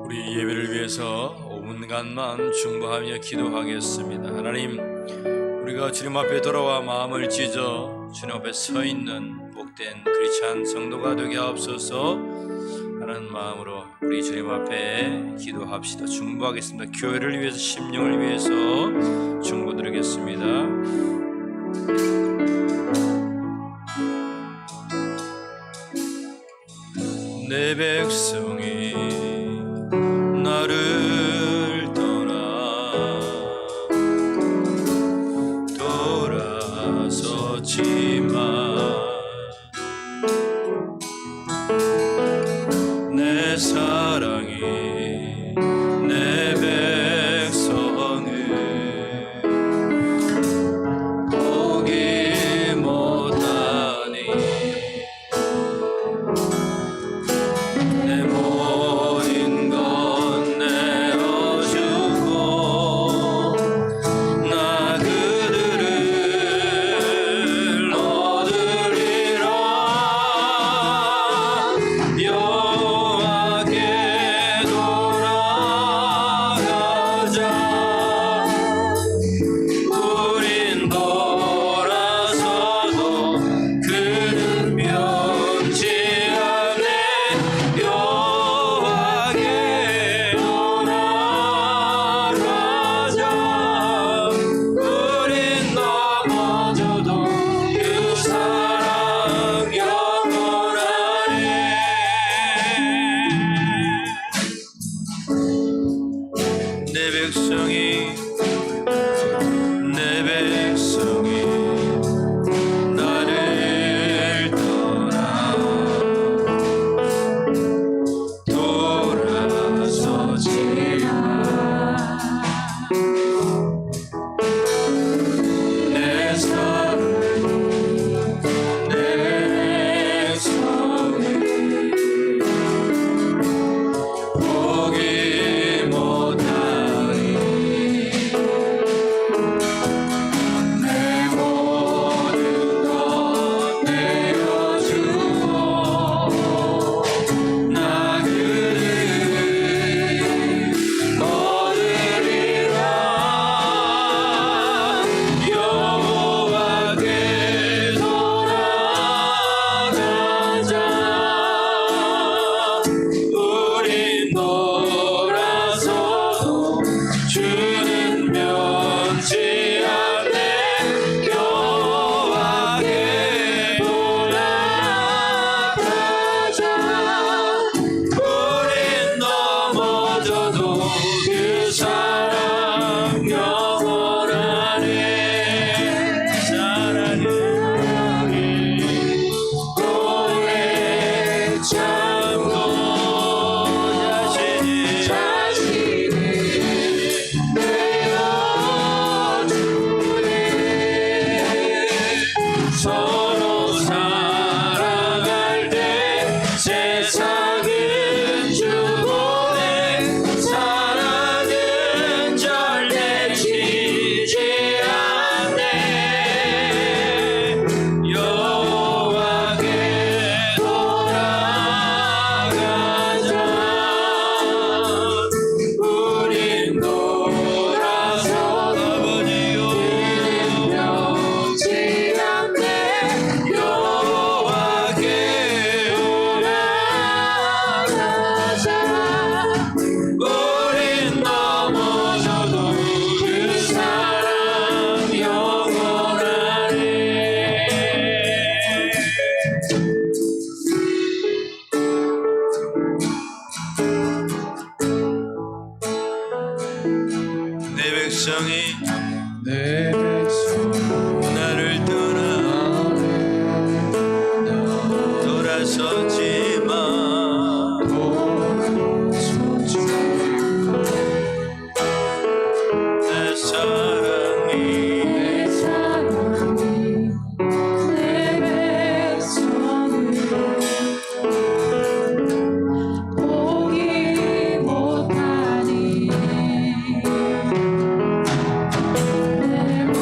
우리 예배를 위해서 5분간만 중보하며 기도하겠습니다. 하나님, 우리가 주님 앞에 돌아와 마음을 찢어 주님 앞에 서 있는 복된 크리스찬 성도가 되게 하옵소서 하는 마음으로 우리 주님 앞에 기도합시다. 중보하겠습니다. 교회를 위해서, 심령을 위해서 중보드리겠습니다. 내 백성이 나를 떠나 돌아섰지만 내 사랑이 내 백성을 포기 못하니 내 모든 것 내어주고 나 그들을 얻으리라. 여호와께 돌아가자. 우린 돌아서도 그는 변치 않네. 여호와께 돌아가자. 우린 넘어져도 그 사랑 영원하네. 내 백성이 나를 떠나 돌아서지만 내 사랑 내 백성을 포기 못하니 내 모든 것 내어주고 나 그들을 얻으리라. 여호와께 돌아가자. 우린 돌아서도 주는 변치 않네. 여호와께 돌아가자. 우린 넘어져도 그 사랑 영원하네. 사랑해 오래 참고 자신이 내어주네. 서로 사랑할 때 세상은 주고네. 사랑은 절대 지지 않네. 여호와께 돌아가자. 우린 돌아서도 변치 않네. 여호와께 돌아가자. 우린 넘어져도 그 사랑 영원하네. 내 백성이 나를 떠나 돌아섰지만 내 사랑이 내 백성을 포기 못하니 내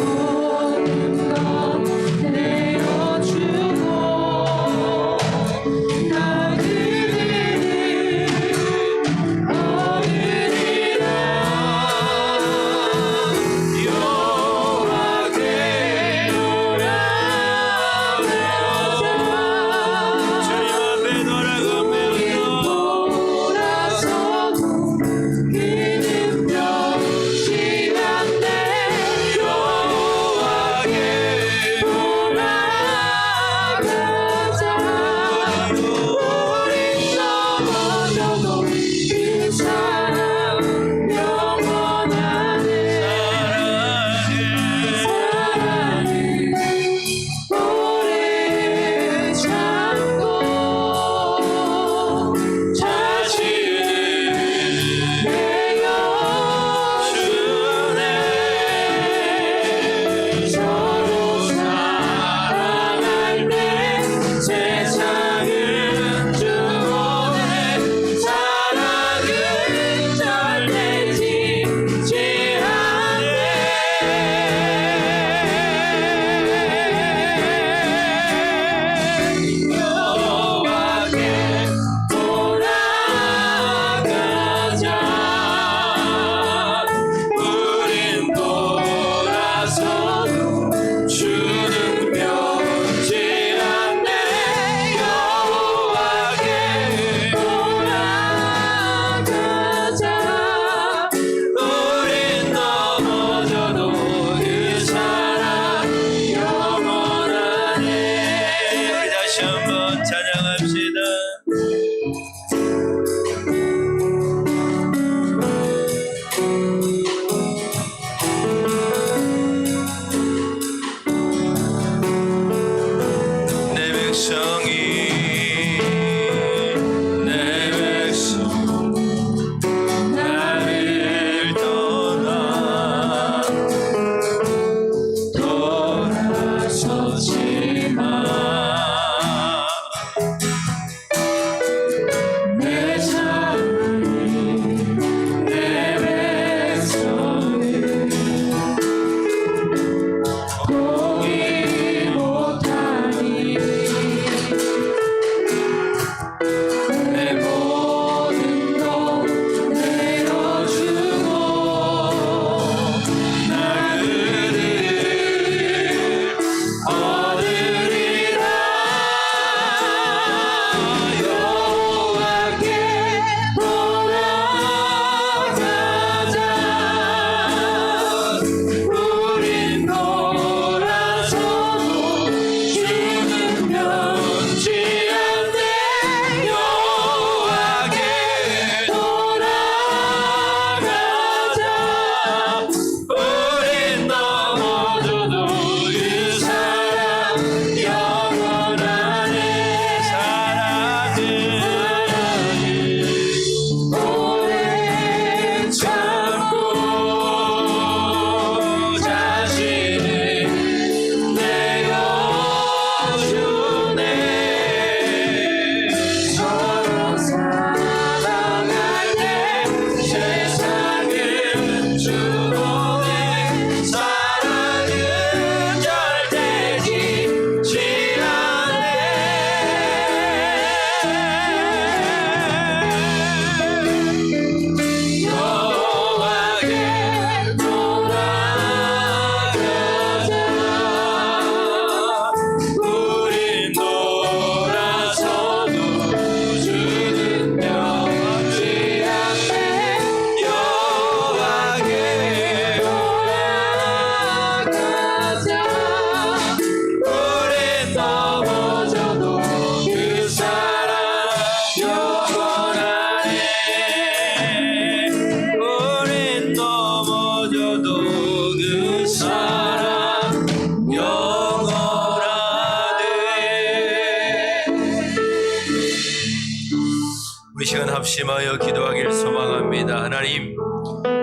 우리 시간 합심하여 기도하길 소망합니다. 하나님,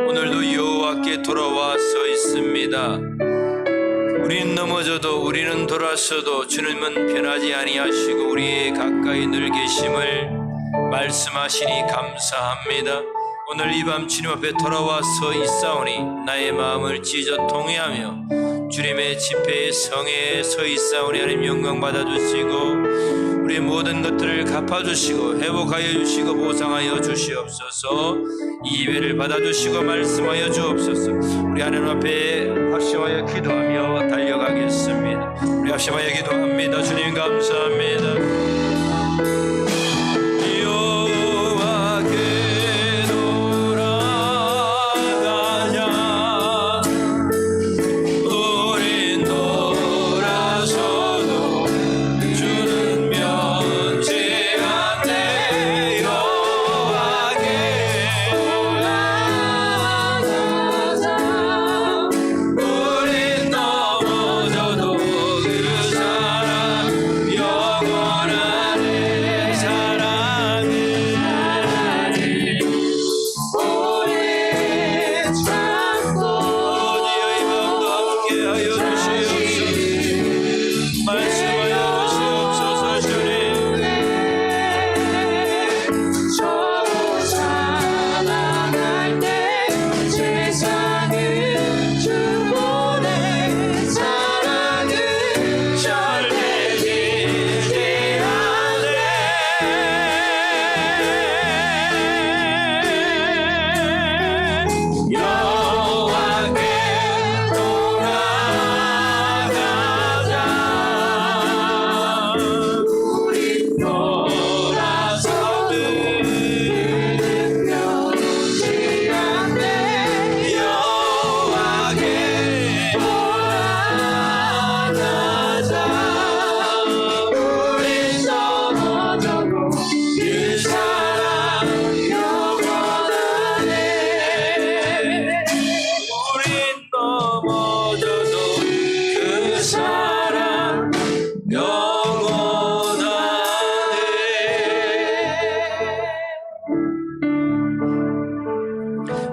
오늘도 여호와께 돌아와 서 있습니다. 우리는 넘어져도 우리는 돌아서도 주님은 변하지 아니하시고 우리의 가까이 늘 계심을 말씀하시니 감사합니다. 오늘 이 밤 주님 앞에 돌아와 서 있사오니 나의 마음을 찢어 통회하며 주님의 집회의 성회에 서 있사오니 하나님 영광 받아주시고 우리의 모든 것들을 갚아주시고 회복하여 주시고 보상하여 주시옵소서. 이 예배를 받아주시고 말씀하여 주옵소서. 우리 하나님 앞에 합심하여 기도하며 달려가겠습니다. 우리 합심하여 기도합니다. 주님 감사합니다.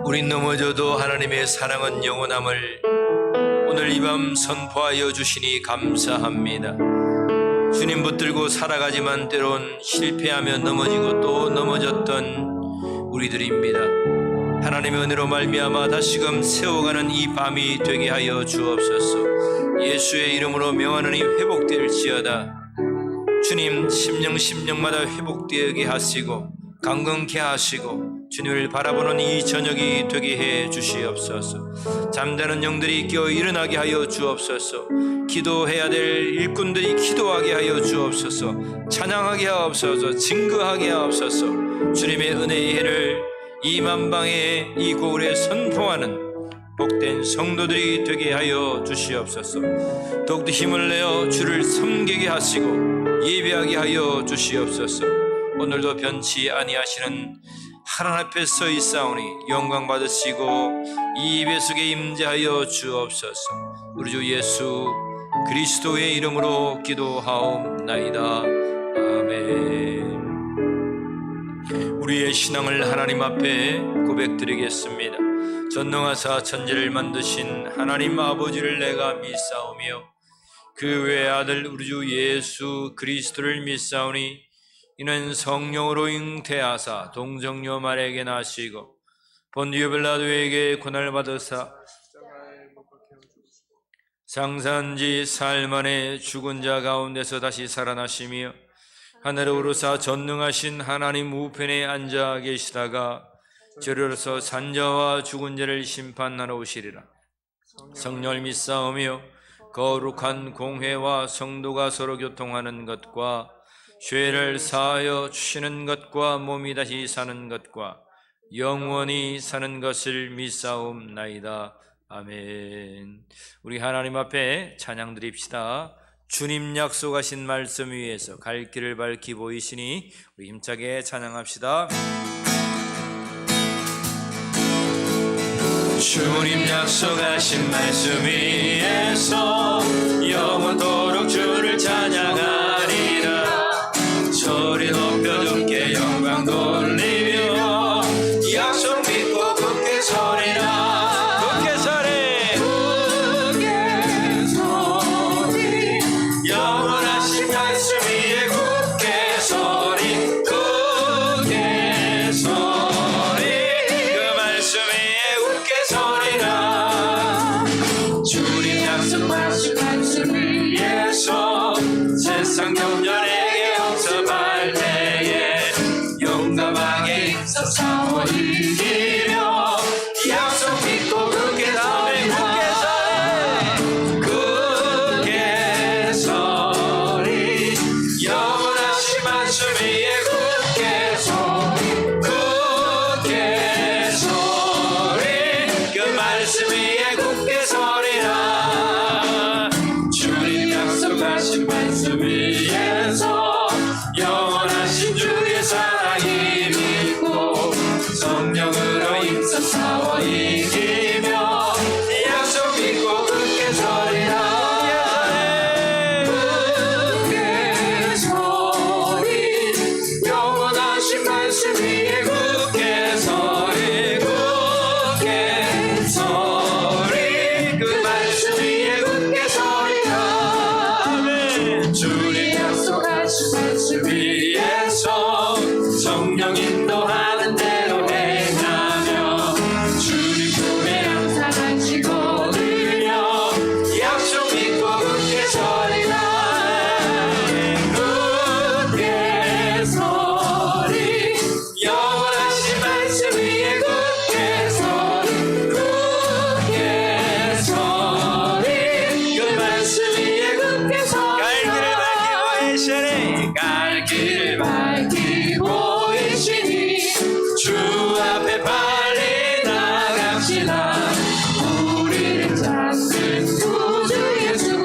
우린 넘어져도 하나님의 사랑은 영원함을 오늘 이 밤 선포하여 주시니 감사합니다. 주님 붙들고 살아가지만 때론 실패하며 넘어지고 또 넘어졌던 우리들입니다. 하나님의 은혜로 말미암아 다시금 세워가는 이 밤이 되게 하여 주옵소서. 예수의 이름으로 명하노니 회복될지어다. 주님 심령마다 회복되게 하시고 강건케 하시고 주님을 바라보는 이 저녁이 되게 해 주시옵소서. 잠자는 영들이 깨어 일어나게 하여 주옵소서. 기도해야 될 일꾼들이 기도하게 하여 주옵소서. 찬양하게 하옵소서. 증거하게 하옵소서. 주님의 은혜의 해를 이 만방에 이 고을에 선포하는 복된 성도들이 되게 하여 주시옵소서. 더욱더 힘을 내어 주를 섬기게 하시고 예배하게 하여 주시옵소서. 오늘도 변치 아니하시는 하나님 앞에 서 있사오니 영광 받으시고 이 예배 속에 임재하여 주옵소서. 우리 주 예수 그리스도의 이름으로 기도하옵나이다. 아멘. 우리의 신앙을 하나님 앞에 고백드리겠습니다. 전능하사 천지를 만드신 하나님 아버지를 내가 믿사오며 그 외의 아들 우리 주 예수 그리스도를 믿사오니 이는 성령으로 잉태하사 동정녀 마리아에게 나시고 본디오 빌라도에게 고난을 받으사 장사한지 사흘 만에 죽은 자 가운데서 다시 살아나시며 하늘에 오르사 전능하신 하나님 우편에 앉아 계시다가 저리로서 산자와 죽은 자를 심판하러 오시리라. 성령을 믿사오며 거룩한 공회와 성도가 서로 교통하는 것과 죄를 사하여 주시는 것과 몸이 다시 사는 것과 영원히 사는 것을 믿사옵나이다. 아멘. 우리 하나님 앞에 찬양 드립시다. 주님 약속하신 말씀 위에서 갈 길을 밝히 보이시니 우리 힘차게 찬양합시다. 주님 약속하신 말씀 위에서 영원토록 주를 찬양하리라. 소리 높여 주께 영광 돌리 소리 그 말씀 위에 굳게 서리라 주님 약속하신 말씀 위에서 세상 경전에게 용서할 때에 용감하게 힘써 싸워 이기며 약속 믿고 굳게 서리 굳게 서리 영원하신 말씀 위에 굳게 서리 그 말씀 위에 굳게 서리라 주님 약속하신 말씀 위에서 영원하신 주의 사랑이 믿고 성령으로 힘써 싸워 이기며 약속 믿고 굳게 서리라 굳게 서리 영원하신 말씀 위에 굳게 서리 그 말씀 위에 굳게 서리라 아멘 주님 약속하신 말씀 위에서 성령 인도하는 대로 행하며 주님 품에 항상 안지고 들며 약속 믿고 굳게 서리라 굳게 서리 영원하신 말씀 위에 굳게 서리 그 말씀 위에 굳게 서리 갈 길을 밝히고 계시니 주 앞에 빨리 나갑시다 우리를 찾는 구주 예수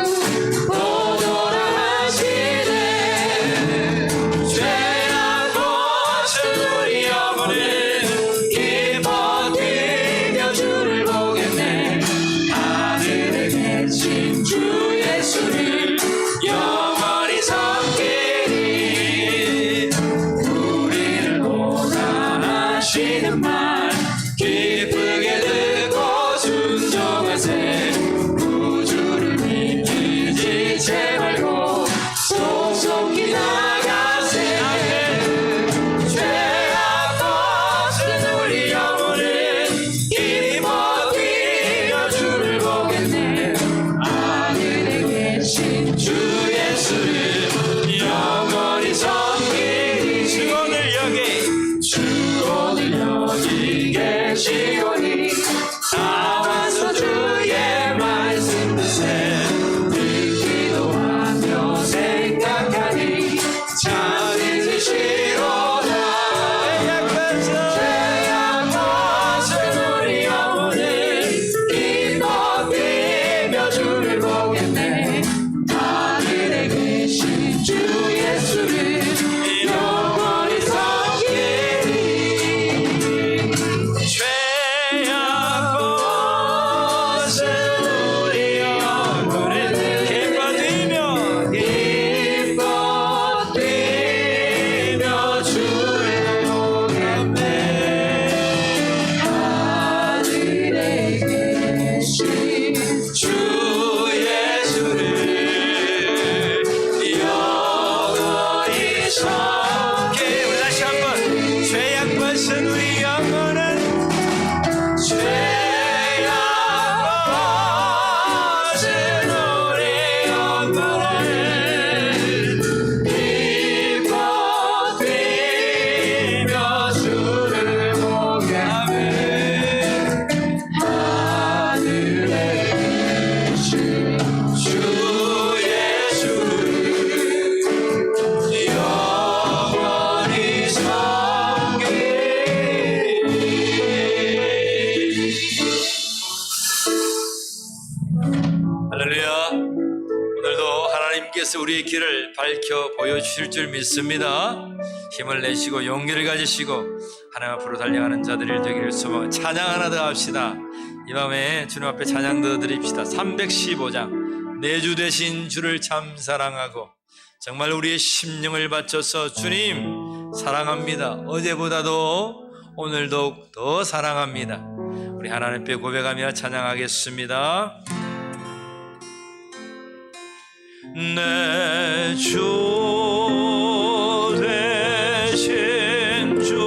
보도라 하시네 죄악 벗은 우리 영혼은 기뻐 뛰며 주를 보겠네 하늘에 계신 주 예수를 영원히 섬기리 우리를 원하시는 말 기쁘게 듣고 순종하세 구주를 믿기지 채 말고 속속히 나가세 죄악 벗은 우리 영혼은 기뻐 뛰며 주를 보겠네 하늘에 계신 주 예수를 영원히 섬기리 주오늘 여기 계시오니 나와서 주의 말씀 듣세 듣기도 하며 생각하니 참으시로다 죄악 벗은 우리 영혼은 기뻐 뛰며 주를 보겠네 하늘에 계신 주 예수를 영원히 섬기리 죄악 벗은 우리 영혼은 기뻐 뛰며 주를 보겠네 하늘에 계신 주 예수를 영원히 섬기리 우리 다시 한번 죄악 벗은 우리 영혼은 죄악 벗은 우리 영혼은 기뻐 뛰며 주를 보겠네 하늘에 계신 주 예수를 영원히 섬기리 할렐루야 오늘도 하나님께서 우리의 길을 밝혀 보여주실 줄 믿습니다 힘을 내시고 용기를 가지시고 하나님 앞으로 달려가는 자들이 되기를 소망 찬양 하나 더 합시다 이 밤에 주님 앞에 찬양 더 드립시다 315장 내 주 되신 주를 참 사랑하고 정말 우리의 심령을 바쳐서 주님 사랑합니다 어제보다도 오늘도 더 사랑합니다 우리 하나님께 고백하며 찬양하겠습니다 내 주 되신 주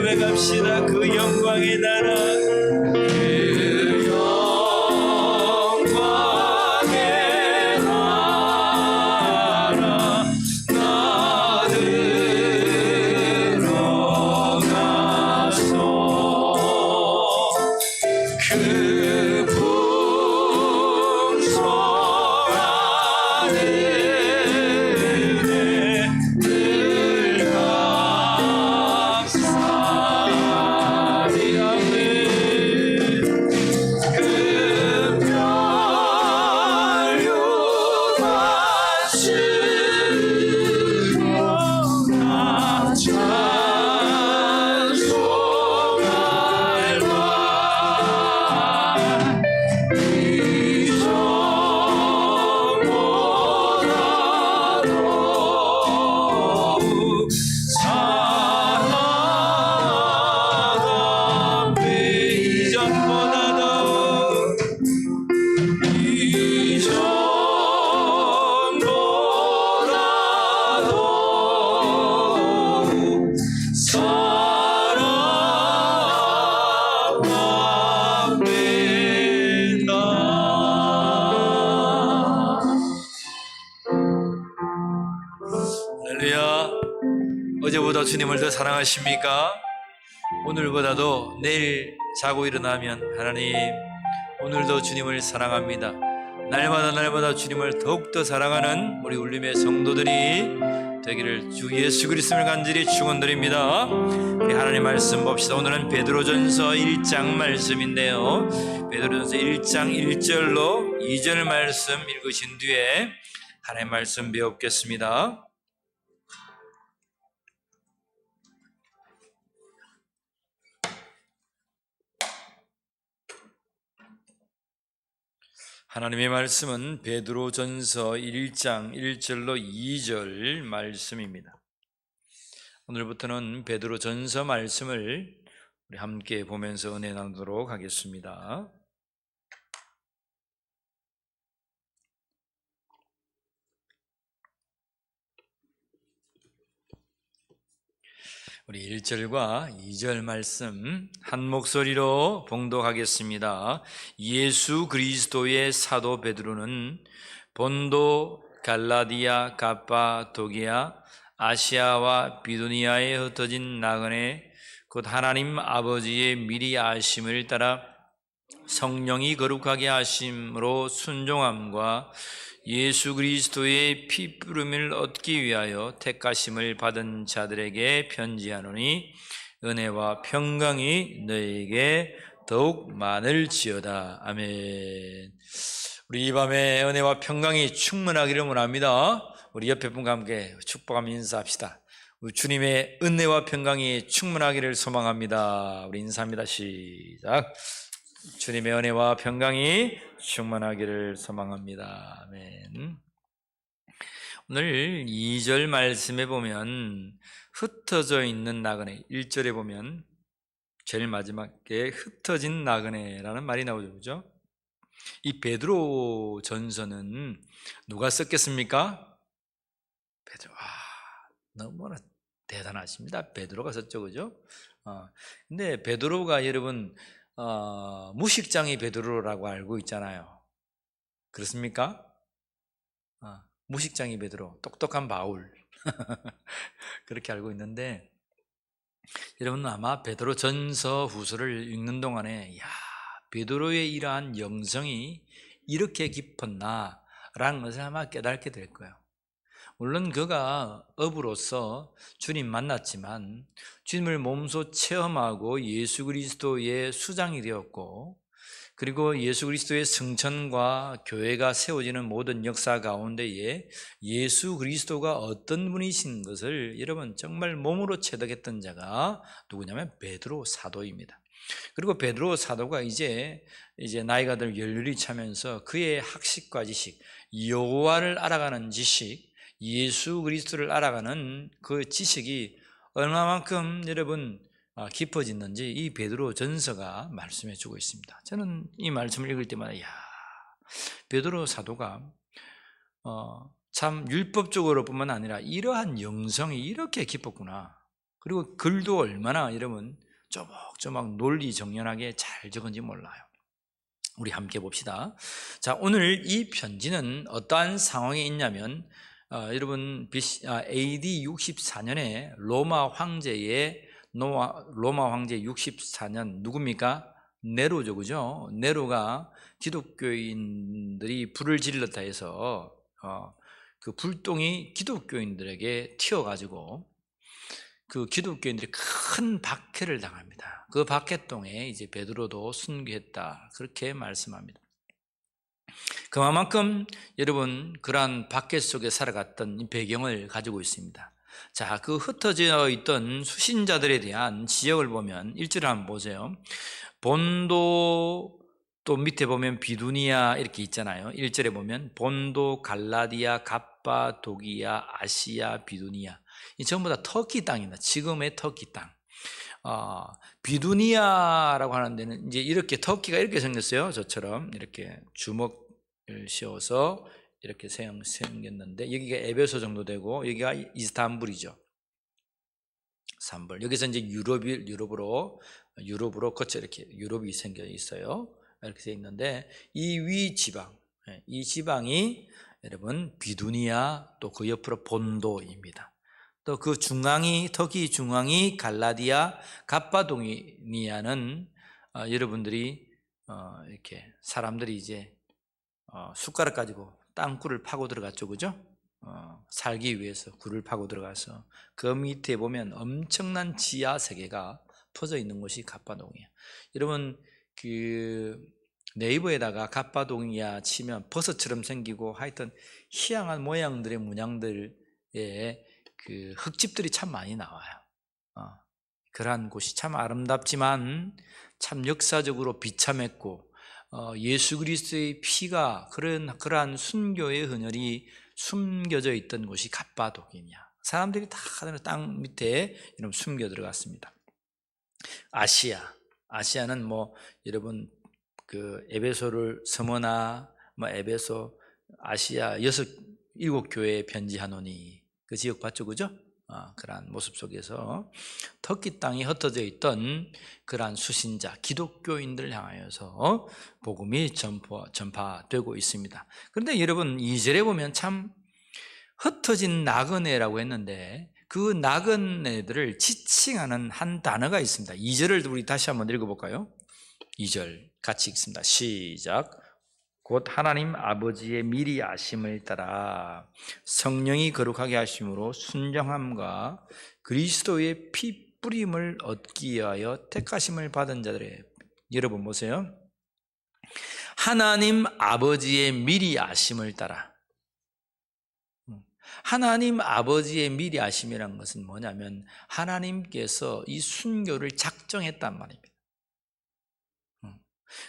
고백합시다. 그 영광의 나라, 그 영광의 나라 나 들어가서 그 풍성한 은혜 늘 감사리 아멘. 그 멸류관 주여 나 찬송할 바 이전보다 더욱 사랑하네. 이전보다 더욱 이전보다 더욱 사랑합니다. 할렐루야. 어제보다 주님을 더 사랑하십니까? 오늘보다도 내일 자고 일어나면 하나님 오늘도 주님을 사랑합니다. 날마다 주님을 더욱더 사랑하는 우리 울림의 성도들이 되기를 주 예수 그리스도를 간절히 축원드립니다. 우리 하나님 말씀 봅시다. 오늘은 베드로전서 1장 말씀인데요, 베드로전서 1장 1절로 2절 말씀 읽으신 뒤에 하나님 말씀 배우겠습니다. 하나님의 말씀은 베드로전서 1장 1절로 2절 말씀입니다. 오늘부터는 베드로전서 말씀을 우리 함께 보면서 은혜 나누도록 하겠습니다. 우리 1절과 2절 말씀 한 목소리로 봉독하겠습니다. 예수 그리스도의 사도 베드로는 본도, 갈라디아, 갑바도기아, 아시아와 비두니아에 흩어진 나그네 곧 하나님 아버지의 미리 아심을 따라 성령이 거룩하게 하심으로 순종함과 예수 그리스도의 피부름을 얻기 위하여 택하심을 받은 자들에게 편지하노니 은혜와 평강이 너에게 더욱 많을지어다. 아멘. 우리 이 밤에 은혜와 평강이 충만하기를 원합니다. 우리 옆에 분과 함께 축복하며 인사합시다. 우리 주님의 은혜와 평강이 충만하기를 소망합니다. 우리 인사합니다. 시작. 주님의 은혜와 평강이 충만하기를 소망합니다. 아멘. 오늘 2절 말씀에 보면 흩어져 있는 나그네, 1절에 보면 제일 마지막에 흩어진 나그네라는 말이 나오죠. 그죠? 이 베드로 전서는 누가 썼겠습니까? 베드로. 너무나 대단하십니다. 베드로가 썼죠. 그죠? 근데 베드로가 여러분 무식장이 베드로라고 알고 있잖아요. 그렇습니까? 무식장이 베드로, 똑똑한 바울 그렇게 알고 있는데, 여러분 아마 베드로 전서 후서를 읽는 동안에 베드로의 이러한 영성이 이렇게 깊었나 라는 것을 아마 깨닫게 될 거예요. 물론 그가 어부로서 주님 만났지만 주님을 몸소 체험하고 예수 그리스도의 수장이 되었고, 그리고 예수 그리스도의 승천과 교회가 세워지는 모든 역사 가운데에 예수 그리스도가 어떤 분이신 것을 여러분 정말 몸으로 체득했던 자가 누구냐면 베드로 사도입니다. 그리고 베드로 사도가 이제 나이가 들 연륜이 차면서 그의 학식과 지식, 여호와를 알아가는 지식, 예수 그리스도를 알아가는 그 지식이 얼마만큼 여러분 깊어졌는지 이 베드로 전서가 말씀해 주고 있습니다. 저는 이 말씀을 읽을 때마다 베드로 사도가 참 율법적으로뿐만 아니라 이러한 영성이 이렇게 깊었구나. 그리고 글도 얼마나 여러분 조목조목 논리정연하게 잘 적은지 몰라요. 우리 함께 봅시다. 자, 오늘 이 편지는 어떠한 상황에 있냐면 여러분 AD 64년에 로마 황제 64년 누굽니까? 네로죠, 그죠? 네로가 기독교인들이 불을 질렀다 해서 그 불똥이 기독교인들에게 튀어가지고 그 기독교인들이 큰 박해를 당합니다. 그 박해동에 이제 베드로도 순교했다, 그렇게 말씀합니다. 그만큼 여러분 그러한 박해 속에 살아갔던 배경을 가지고 있습니다. 자, 그 흩어져 있던 수신자들에 대한 지역을 보면 1절을 한번 보세요. 본도, 또 밑에 보면 비두니아 이렇게 있잖아요. 1절에 보면 본도, 갈라디아, 갑바도기아, 아시아, 비두니아, 이 전부 다 터키 땅입니다. 지금의 터키 땅. 비두니아라고 하는 데는 이제 이렇게 터키가 이렇게 생겼어요. 저처럼 이렇게 주먹을 씌워서 이렇게 생겼는데, 여기가 에베소 정도 되고 여기가 이스탄불이죠. 산불. 여기서 이제 유럽으로 거쳐 이렇게 유럽이 생겨 있어요. 이렇게 되어 있는데 이 위 지방, 이 지방이 여러분 비두니아, 또 그 옆으로 본도입니다. 또 그 중앙이, 터키 중앙이 갈라디아, 갑바도니아는 여러분들이 이렇게 사람들이 이제 숟가락 가지고 땅굴을 파고 들어갔죠, 그죠? 살기 위해서 굴을 파고 들어가서 그 밑에 보면 엄청난 지하 세계가 퍼져 있는 곳이 갑바도니아. 여러분 그 네이버에다가 갑바도니아 치면 버섯처럼 생기고 하여튼 희한한 모양들의 문양들의 그 흙집들이 참 많이 나와요. 그러한 곳이 참 아름답지만 참 역사적으로 비참했고 예수 그리스도의 피가 그러한 순교의 헌혈이 숨겨져 있던 곳이 갑바도기냐. 사람들이 다 땅 밑에 이런 숨겨 들어갔습니다. 아시아는 뭐 여러분 그 에베소를 서머나 뭐 에베소, 아시아 7 교회에 편지하노니 그 지역 봤죠, 그죠? 그러한 모습 속에서 터키 땅이 흩어져 있던 그러한 수신자 기독교인들을 향하여서 복음이 전파되고 있습니다. 그런데 여러분 2절에 보면 참 흩어진 나그네라고 했는데 그 나그네들을 지칭하는 한 단어가 있습니다. 2절을 우리 다시 한번 읽어볼까요? 2절 같이 읽습니다. 시작. 곧 하나님 아버지의 미리 아심을 따라 성령이 거룩하게 하심으로 순정함과 그리스도의 피 뿌림을 얻기 위하여 택하심을 받은 자들의, 여러분 보세요. 하나님 아버지의 미리 아심을 따라. 하나님 아버지의 미리 아심이라는 것은 뭐냐면 하나님께서 이 순교를 작정했단 말입니다.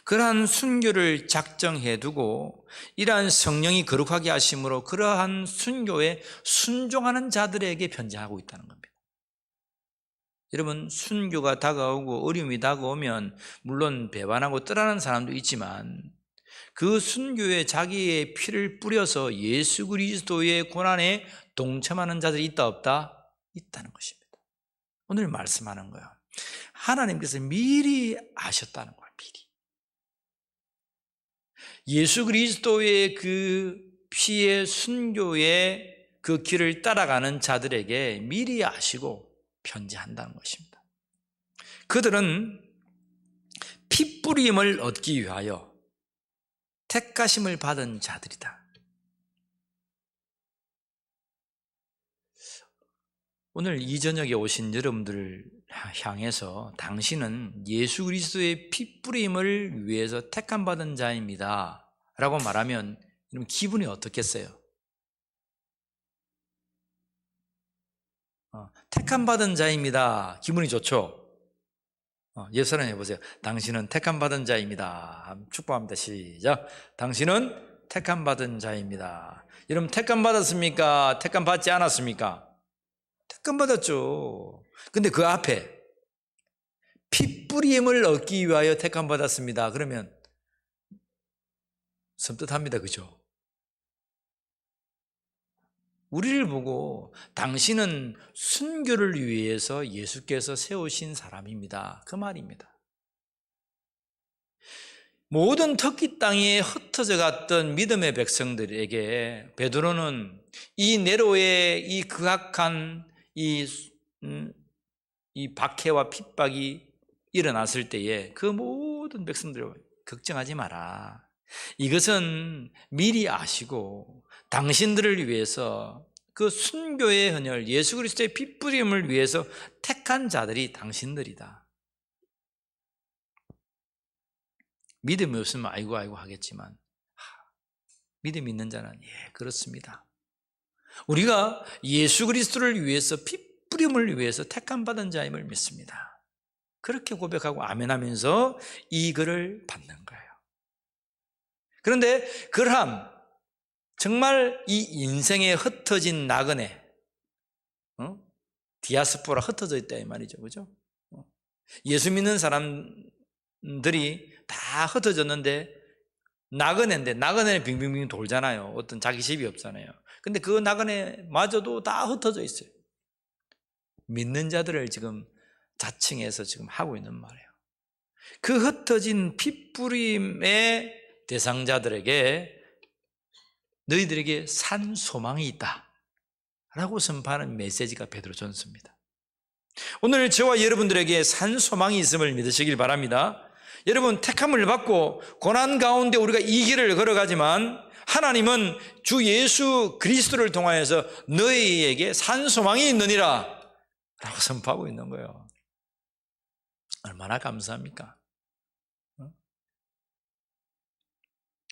그러한 순교를 작정해 두고 이러한 성령이 거룩하게 하심으로 그러한 순교에 순종하는 자들에게 편지하고 있다는 겁니다. 여러분 순교가 다가오고 어려움이 다가오면 물론 배반하고 떠나는 사람도 있지만 그 순교에 자기의 피를 뿌려서 예수 그리스도의 고난에 동참하는 자들이 있다 없다? 있다는 것입니다. 오늘 말씀하는 거예요. 하나님께서 미리 아셨다는 거예요. 미리. 예수 그리스도의 그 피의 순교의 그 길을 따라가는 자들에게 미리 아시고 편지한다는 것입니다. 그들은 피 뿌림을 얻기 위하여 택하심을 받은 자들이다. 오늘 이 저녁에 오신 여러분들을 향해서 당신은 예수 그리스도의 피뿌림을 위해서 택함받은 자입니다 라고 말하면 여러분 기분이 어떻겠어요? 택함받은 자입니다. 기분이 좋죠? 예수님 해보세요. 당신은 택함받은 자입니다. 축복합니다. 시작. 당신은 택함받은 자입니다. 여러분 택함받았습니까? 택함받지 않았습니까? 택함받았죠. 근데 그 앞에 피뿌림을 얻기 위하여 택함받았습니다. 그러면 섬뜩합니다. 그죠? 우리를 보고 당신은 순교를 위해서 예수께서 세우신 사람입니다. 그 말입니다. 모든 터키 땅에 흩어져 갔던 믿음의 백성들에게 베드로는 이 네로의 이 극악한 이 박해와 핍박이 일어났을 때에 그 모든 백성들을 걱정하지 마라. 이것은 미리 아시고 당신들을 위해서 그 순교의 헌혈, 예수 그리스도의 피뿌림을 위해서 택한 자들이 당신들이다. 믿음이 없으면 아이고 하겠지만 믿음 있는 자는 그렇습니다. 우리가 예수 그리스도를 위해서 피뿌림을 위해서 택함받은 자임을 믿습니다. 그렇게 고백하고 아멘하면서 이 글을 받는 거예요. 그런데 그러한 정말 이 인생에 흩어진 나그네, 디아스포라 흩어져 있다 이 말이죠. 그죠? 예수 믿는 사람들이 다 흩어졌는데 나그네인데 나그네는 빙빙빙 돌잖아요. 어떤 자기 집이 없잖아요. 근데 그 나그네마저도 다 흩어져 있어요. 믿는 자들을 지금 자칭해서 지금 하고 있는 말이에요. 그 흩어진 핏부림의 대상자들에게 너희들에게 산 소망이 있다 라고 선포하는 메시지가 베드로전서입니다. 오늘 저와 여러분들에게 산 소망이 있음을 믿으시길 바랍니다. 여러분 택함을 받고 고난 가운데 우리가 이 길을 걸어가지만 하나님은 주 예수 그리스도를 통하여서 너희에게 산 소망이 있느니라 라고 선포하고 있는 거예요. 얼마나 감사합니까?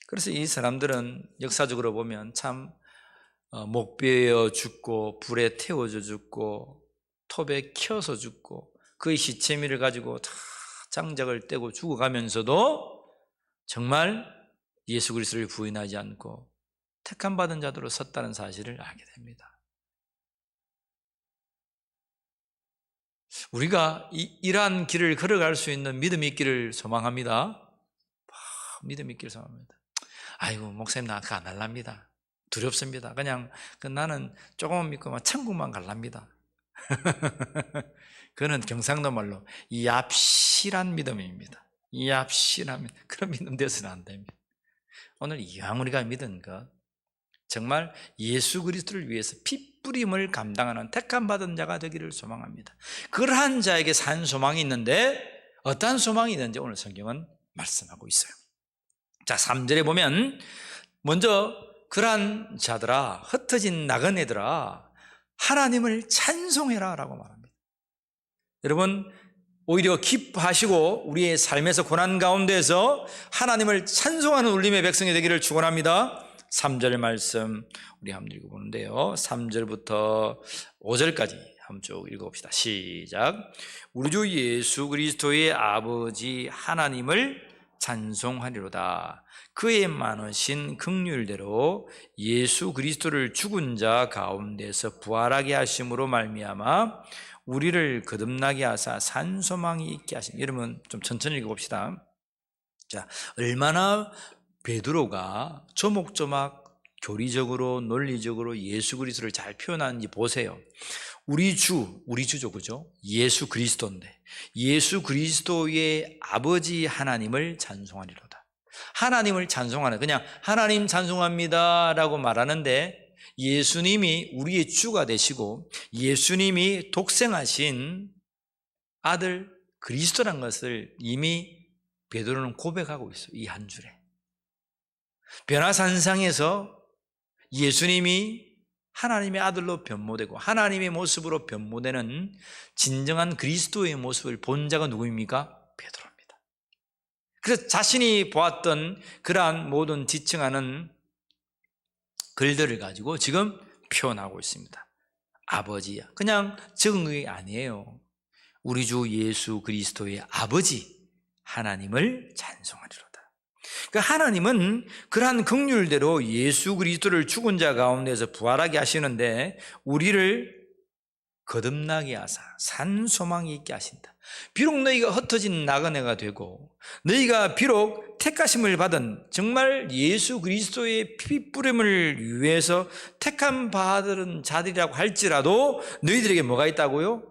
그래서 이 사람들은 역사적으로 보면 참 목베어 죽고 불에 태워져 죽고 톱에 켜서 죽고 그의 시체미를 가지고 다 장작을 떼고 죽어가면서도 정말 예수 그리스도를 부인하지 않고 택함받은 자들로 섰다는 사실을 알게 됩니다. 우리가 이러한 길을 걸어갈 수 있는 믿음이 있기를 소망합니다. 믿음이 있기를 소망합니다. 아이고 목사님 나 그거 안 할랍니다. 두렵습니다. 그냥 나는 조금만 믿고 천국만 갈랍니다. 그거는 경상도 말로 얍실한 믿음입니다. 얍실한 그런 믿음 되어서는 안 됩니다. 오늘 이왕 우리가 믿은 것 정말 예수 그리스도를 위해서 핏부림을 감당하는 택함받은 자가 되기를 소망합니다. 그러한 자에게 산 소망이 있는데 어떠한 소망이 있는지 오늘 성경은 말씀하고 있어요. 자, 3절에 보면 먼저 그러한 자들아, 흩어진 나그네들아 하나님을 찬송해라 라고 말합니다. 여러분 오히려 기뻐하시고 우리의 삶에서 고난 가운데에서 하나님을 찬송하는 울림의 백성이 되기를 축원합니다. 3절 말씀 우리 한번 읽어보는데요. 3절부터 5절까지 한번 쭉 읽어봅시다. 시작. 우리 주 예수 그리스도의 아버지 하나님을 찬송하리로다. 그의 많으신 긍휼대로 예수 그리스도를 죽은 자 가운데서 부활하게 하심으로 말미암아 우리를 거듭나게 하사 산소망이 있게 하심. 여러분 좀 천천히 읽어봅시다. 자, 얼마나 베드로가 조목조목 교리적으로 논리적으로 예수 그리스도를 잘 표현하는지 보세요. 우리 주죠, 그죠? 예수 그리스도인데 예수 그리스도의 아버지 하나님을 찬송하리로다. 하나님을 찬송하는, 그냥 하나님 찬송합니다 라고 말하는데 예수님이 우리의 주가 되시고 예수님이 독생하신 아들 그리스도란 것을 이미 베드로는 고백하고 있어요. 이 한 줄에 변화산상에서 예수님이 하나님의 아들로 변모되고 하나님의 모습으로 변모되는 진정한 그리스도의 모습을 본 자가 누구입니까? 베드로입니다. 그래서 자신이 보았던 그러한 모든 지칭하는 글들을 가지고 지금 표현하고 있습니다. 아버지야. 그냥 적은 게 아니에요. 우리 주 예수 그리스도의 아버지 하나님을 찬송하리로다. 그 하나님은 그러한 긍휼대로 예수 그리스도를 죽은 자 가운데서 부활하게 하시는데 우리를 거듭나게 하사 산 소망이 있게 하신다. 비록 너희가 흩어진 나그네가 되고 너희가 비록 택하심을 받은 정말 예수 그리스도의 피뿌림을 위해서 택함 받은 자들이라고 할지라도 너희들에게 뭐가 있다고요?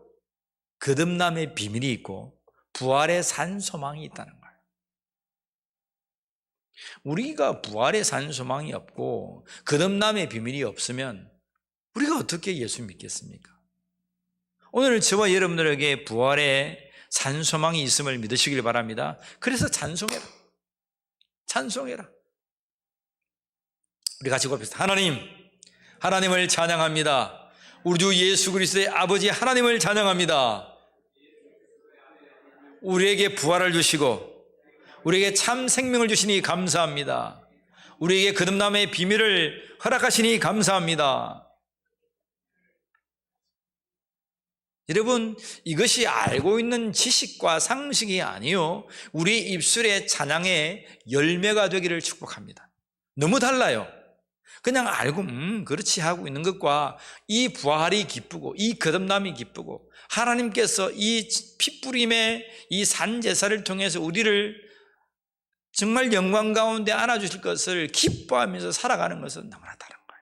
거듭남의 비밀이 있고 부활의 산 소망이 있다는 거예요. 우리가 부활의 산 소망이 없고 거듭남의 비밀이 없으면 우리가 어떻게 예수 믿겠습니까? 오늘 저와 여러분들에게 부활의 산 소망이 있음을 믿으시길 바랍니다. 그래서 찬송해라. 찬송해라. 우리 같이 고백합시다. 하나님을 찬양합니다. 우리 주 예수 그리스도의 아버지 하나님을 찬양합니다. 우리에게 부활을 주시고 우리에게 참 생명을 주시니 감사합니다. 우리에게 거듭남의 비밀을 허락하시니 감사합니다. 여러분, 이것이 알고 있는 지식과 상식이 아니요 우리 입술의 찬양의 열매가 되기를 축복합니다. 너무 달라요. 그냥 알고 그렇지 하고 있는 것과 이 부활이 기쁘고 이 거듭남이 기쁘고 하나님께서 이 피뿌림의 이 산제사를 통해서 우리를 정말 영광 가운데 안아주실 것을 기뻐하면서 살아가는 것은 너무나 다른 거예요.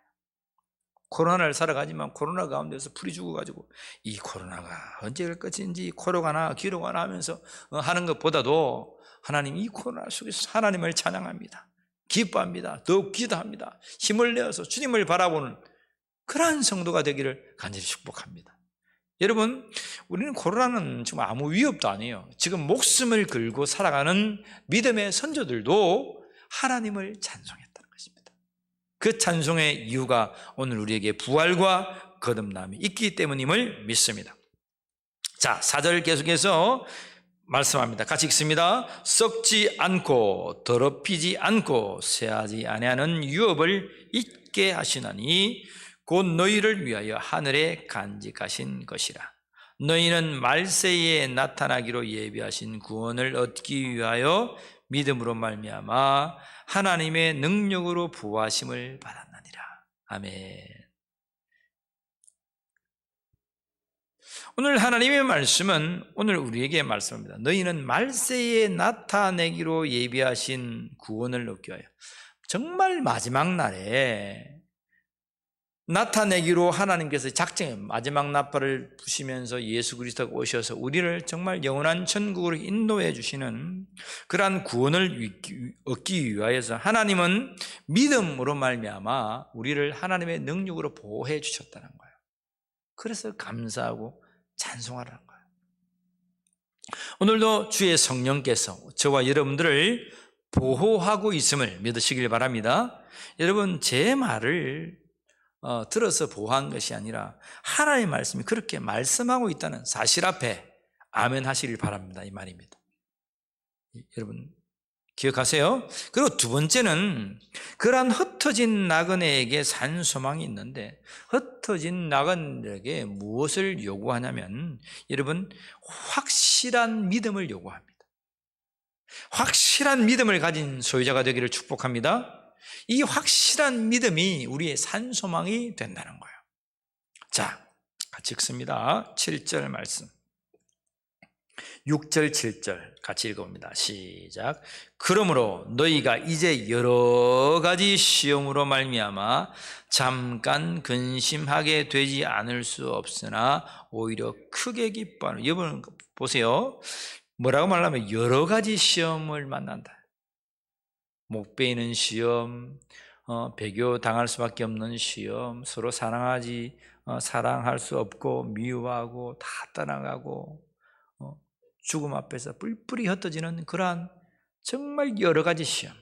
코로나를 살아가지만 코로나 가운데서 풀이 죽어가지고 이 코로나가 언제 갈 것인지 코로가나 기로가나 하면서 하는 것보다도 하나님 이 코로나 속에서 하나님을 찬양합니다. 기뻐합니다. 더욱 기도합니다. 힘을 내어서 주님을 바라보는 그러한 성도가 되기를 간절히 축복합니다. 여러분, 우리는 코로나는 정말 아무 위협도 아니에요. 지금 목숨을 걸고 살아가는 믿음의 선조들도 하나님을 찬송했다는 것입니다. 그 찬송의 이유가 오늘 우리에게 부활과 거듭남이 있기 때문임을 믿습니다. 자, 4절 계속해서 말씀합니다. 같이 읽습니다. 썩지 않고 더럽히지 않고 쇠하지 아니하는 유업을 잊게 하시나니 곧 너희를 위하여 하늘에 간직하신 것이라. 너희는 말세에 나타나기로 예비하신 구원을 얻기 위하여 믿음으로 말미암아 하나님의 능력으로 부하심을 받았느니라. 아멘. 오늘 하나님의 말씀은 오늘 우리에게 말씀합니다. 너희는 말세에 나타내기로 예비하신 구원을 얻기 위하여 정말 마지막 날에 나타내기로 하나님께서 작정해 마지막 나팔을 부시면서 예수 그리스도가 오셔서 우리를 정말 영원한 천국으로 인도해 주시는 그러한 구원을 얻기 위하여서 하나님은 믿음으로 말미암아 우리를 하나님의 능력으로 보호해 주셨다는 거예요. 그래서 감사하고 찬송하라는 거예요. 오늘도 주의 성령께서 저와 여러분들을 보호하고 있음을 믿으시길 바랍니다. 여러분, 제 말을 들어서 보호한 것이 아니라 하나님의 말씀이 그렇게 말씀하고 있다는 사실 앞에 아멘 하시길 바랍니다. 이 말입니다. 여러분 기억하세요. 그리고 두 번째는 그러한 흩어진 나그네에게 산 소망이 있는데 흩어진 나그네에게 무엇을 요구하냐면 여러분 확실한 믿음을 요구합니다. 확실한 믿음을 가진 소유자가 되기를 축복합니다. 이 확실한 믿음이 우리의 산 소망이 된다는 거예요. 자, 같이 읽습니다. 7절 말씀. 6절 7절 같이 읽어봅니다. 시작. 그러므로 너희가 이제 여러 가지 시험으로 말미암아 잠깐 근심하게 되지 않을 수 없으나 오히려 크게 기뻐하는. 여러분 보세요. 뭐라고 말하면 여러 가지 시험을 만난다. 목 베이는 시험, 배교 당할 수밖에 없는 시험, 서로 사랑할 수 없고 미워하고 다 떠나가고 죽음 앞에서 뿔뿔이 흩어지는 그러한 정말 여러 가지 시험.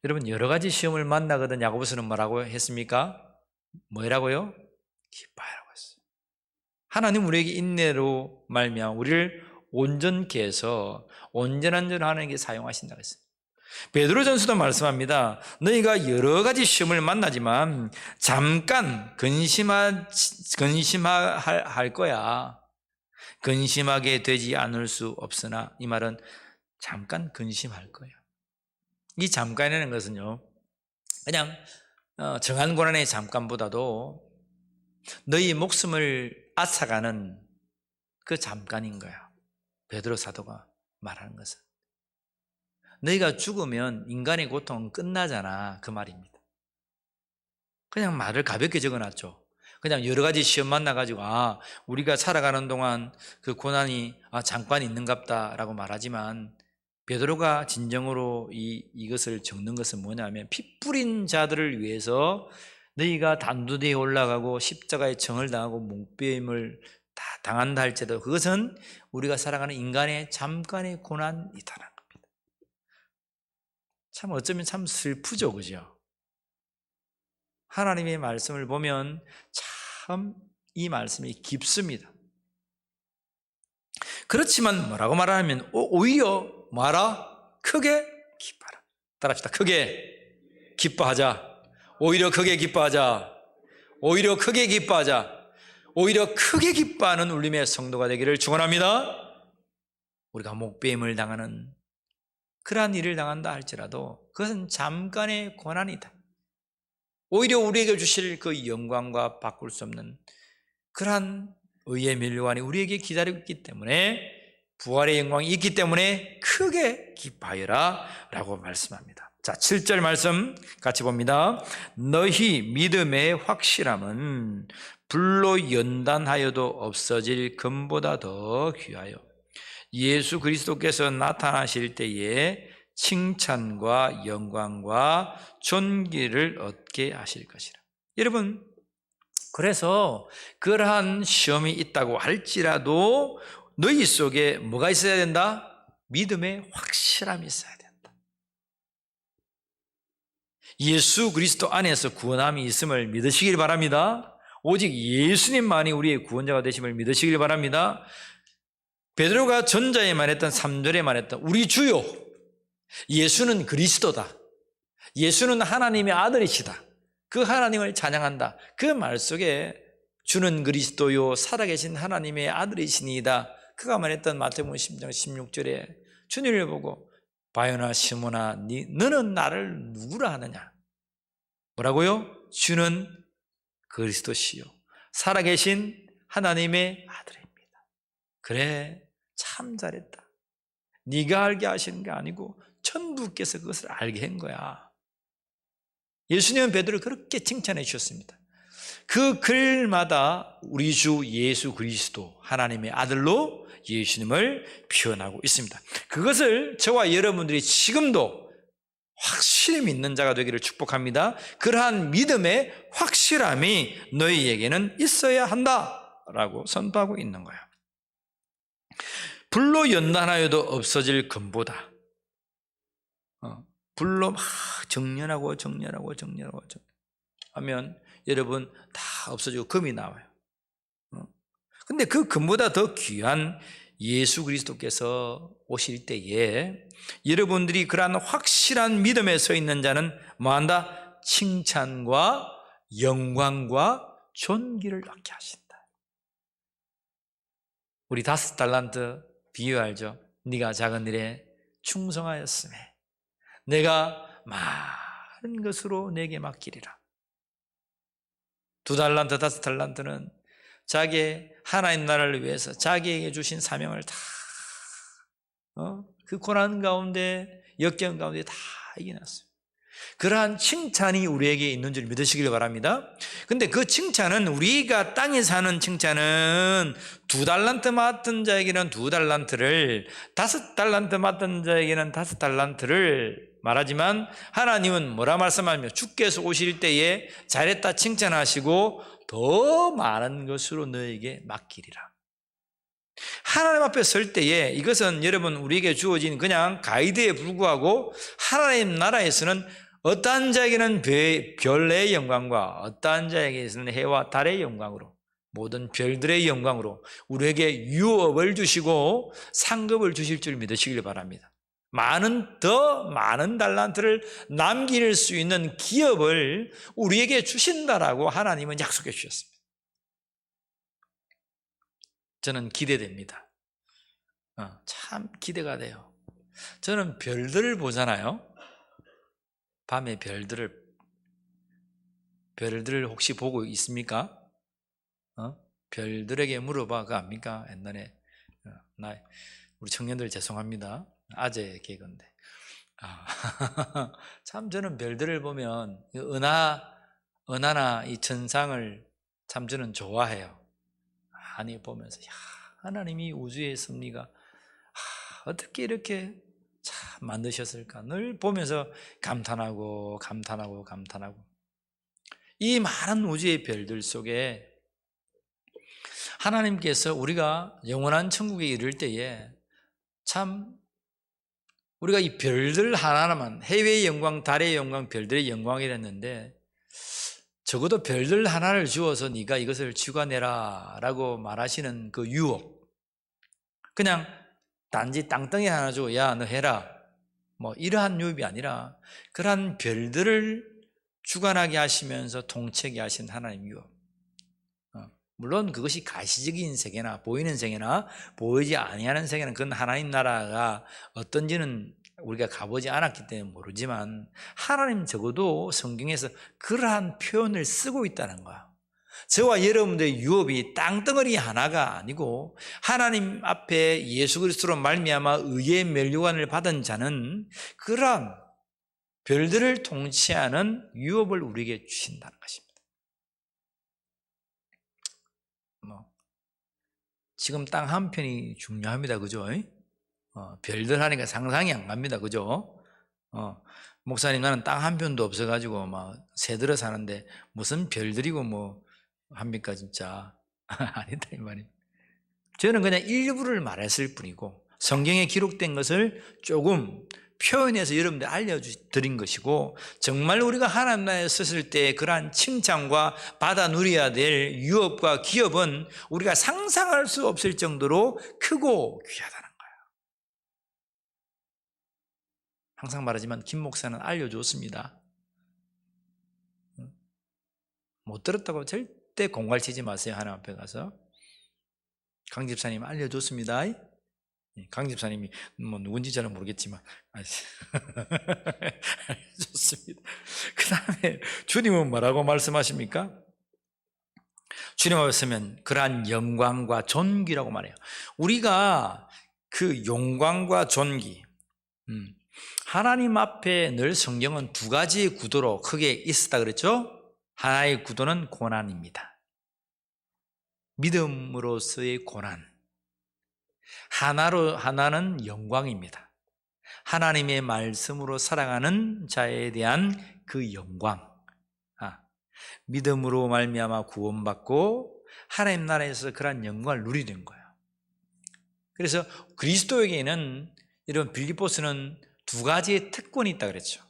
여러분 여러 가지 시험을 만나거든 야고보서는 뭐라고 했습니까? 뭐라고요? 기뻐하라고 했어요. 하나님 우리에게 인내로 말미암아 우리를 온전케 해서 온전한 줄 하나님께 사용하신다고 했어요. 베드로전서도 말씀합니다. 너희가 여러 가지 시험을 만나지만 잠깐 근심할 거야. 근심하게 되지 않을 수 없으나, 이 말은 잠깐 근심할 거야. 이 잠깐이라는 것은요, 그냥 정한 고난의 잠깐보다도 너희 목숨을 앗아가는 그 잠깐인 거야. 베드로 사도가 말하는 것은 너희가 죽으면 인간의 고통은 끝나잖아, 그 말입니다. 그냥 말을 가볍게 적어놨죠. 그냥 여러 가지 시험 만나가지고 우리가 살아가는 동안 그 고난이 잠깐 있는갑다라고 말하지만, 베드로가 진정으로 이것을 적는 것은 뭐냐면, 피 뿌린 자들을 위해서 너희가 단두대에 올라가고 십자가에 정을 당하고 목베임을 다 당한다 할지라도 그것은 우리가 살아가는 인간의 잠깐의 고난이다라는 겁니다. 참 어쩌면 참 슬프죠, 그죠? 하나님의 말씀을 보면 참 이 말씀이 깊습니다. 그렇지만 뭐라고 말하면 오히려 뭐하라? 크게 기뻐하라. 따라합시다. 크게 기뻐하자. 오히려 크게 기뻐하자. 오히려 크게 기뻐하자. 오히려 크게 기뻐하는 울림의 성도가 되기를 축원합니다. 우리가 목배임을 당하는 그러한 일을 당한다 할지라도 그것은 잠깐의 고난이다. 오히려 우리에게 주실 그 영광과 바꿀 수 없는 그러한 의의 면류관이 우리에게 기다리고 있기 때문에, 부활의 영광이 있기 때문에 크게 기뻐하여라 라고 말씀합니다. 자, 7절 말씀 같이 봅니다. 너희 믿음의 확실함은 불로 연단하여도 없어질 금보다 더 귀하여 예수 그리스도께서 나타나실 때에 칭찬과 영광과 존귀를 얻게 하실 것이라. 여러분, 그래서 그러한 시험이 있다고 할지라도 너희 속에 뭐가 있어야 된다? 믿음의 확실함이 있어야 된다. 예수 그리스도 안에서 구원함이 있음을 믿으시길 바랍니다. 오직 예수님만이 우리의 구원자가 되심을 믿으시길 바랍니다. 베드로가 전자에 말했던 3절에 말했던 우리 주요, 예수는 그리스도다, 예수는 하나님의 아들이시다, 그 하나님을 찬양한다, 그 말 속에 주는 그리스도요 살아계신 하나님의 아들이시니이다, 그가 말했던 마태복음 10장 16절에 주님을 보고 바요나 시몬아 너는 나를 누구라 하느냐, 뭐라고요? 주는 그리스도시요 살아계신 하나님의 아들입니다. 그래, 참 잘했다. 네가 알게 하시는 게 아니고 천부께서 그것을 알게 한 거야. 예수님은 베드로를 그렇게 칭찬해 주셨습니다. 그 글마다 우리 주 예수 그리스도 하나님의 아들로 예수님을 표현하고 있습니다. 그것을 저와 여러분들이 지금도 확실히 믿는 자가 되기를 축복합니다. 그러한 믿음의 확실함이 너희에게는 있어야 한다라고 선포하고 있는 거예요. 불로 연단하여도 없어질 금보다, 불로 막 정렬하고 하면 여러분 다 없어지고 금이 나와요. 근데 그 금보다 더 귀한 예수 그리스도께서 오실 때에 여러분들이 그러한 확실한 믿음에 서 있는 자는 뭐한다? 칭찬과 영광과 존귀를 얻게 하신다. 우리 5달란트 비유 알죠? 네가 작은 일에 충성하였음에 내가 많은 것으로 내게 맡기리라. 2달란트, 5달란트는 자기 하나님 나라를 위해서 자기에게 주신 사명을 다 그 고난 가운데, 역경 가운데 다 이겨냈어요. 그러한 칭찬이 우리에게 있는 줄 믿으시길 바랍니다. 근데 그 칭찬은, 우리가 땅에 사는 칭찬은 2달란트 맡은 자에게는 2달란트를, 5달란트 맡은 자에게는 5달란트를 말하지만, 하나님은 뭐라 말씀하며 주께서 오실 때에 잘했다 칭찬하시고 더 많은 것으로 너에게 맡기리라. 하나님 앞에 설 때에 이것은 여러분 우리에게 주어진 그냥 가이드에 불구하고 하나님 나라에서는 어떠한 자에게는 별의 영광과 어떠한 자에게는 해와 달의 영광으로, 모든 별들의 영광으로 우리에게 유업을 주시고 상급을 주실 줄 믿으시길 바랍니다. 더 많은 달란트를 남길 수 있는 기업을 우리에게 주신다라고 하나님은 약속해 주셨습니다. 저는 기대됩니다. 참 기대가 돼요. 저는 별들을 보잖아요. 밤에 별들을 혹시 보고 있습니까? 별들에게 물어봐, 그거 압니까? 옛날에 우리 청년들 죄송합니다. 아재 개그인데. 참 저는 별들을 보면 은하나 이 천상을 참 저는 좋아해요. 많이 보면서 하나님이 우주의 섭리가 어떻게 이렇게 참 만드셨을까 늘 보면서 감탄하고 이 많은 우주의 별들 속에 하나님께서 우리가 영원한 천국에 이를 때에 참 우리가 이 별들 하나하나만, 해외의 영광, 달의 영광, 별들의 영광이랬는데 적어도 별들 하나를 주어서 네가 이것을 주관해라 라고 말하시는 그 유업, 그냥 단지 땅덩이 하나 주고 야 너 해라 이러한 유업이 아니라 그러한 별들을 주관하게 하시면서 통치하게 하신 하나님 유업. 물론 그것이 가시적인 세계나 보이는 세계나 보이지 아니하는 세계는 그건 하나님 나라가 어떤지는 우리가 가보지 않았기 때문에 모르지만 하나님 적어도 성경에서 그러한 표현을 쓰고 있다는 거야. 저와 여러분들의 유업이 땅덩어리 하나가 아니고 하나님 앞에 예수 그리스도로 말미암아 의의 면류관을 받은 자는 그러한 별들을 통치하는 유업을 우리에게 주신다는 것입니다. 지금 땅 한 편이 중요합니다. 그죠? 별들 하니까 상상이 안 갑니다. 그죠? 목사님 나는 땅 한 편도 없어가지고 새들어 사는데 무슨 별들이고 합니까 진짜. 아니다 이 말이. 저는 그냥 일부를 말했을 뿐이고 성경에 기록된 것을 조금 표현해서 여러분들 알려드린 것이고, 정말 우리가 하나님 나라에 섰을 때 그러한 칭찬과 받아 누려야 될 유업과 기업은 우리가 상상할 수 없을 정도로 크고 귀하다는 거예요. 항상 말하지만 김 목사는 알려줬습니다. 못 들었다고 절대 공갈치지 마세요. 하나님 앞에 가서. 강 집사님 알려줬습니다. 강 집사님이 누군지 잘 모르겠지만 좋습니다. 그 다음에 주님은 뭐라고 말씀하십니까? 주님 앞에 서면 그러한 영광과 존귀라고 말해요. 우리가 그 영광과 존귀, 하나님 앞에 늘 성경은 두 가지의 구도로 크게 있었다 그랬죠? 하나의 구도는 고난입니다. 믿음으로서의 고난. 하나는 영광입니다. 하나님의 말씀으로 살아가는 자에 대한 그 영광. 믿음으로 말미암아 구원받고 하나님 나라에서 그런 영광을 누리는 거예요. 그래서 그리스도에게는 이런 빌립보서는 두 가지의 특권이 있다 그랬죠.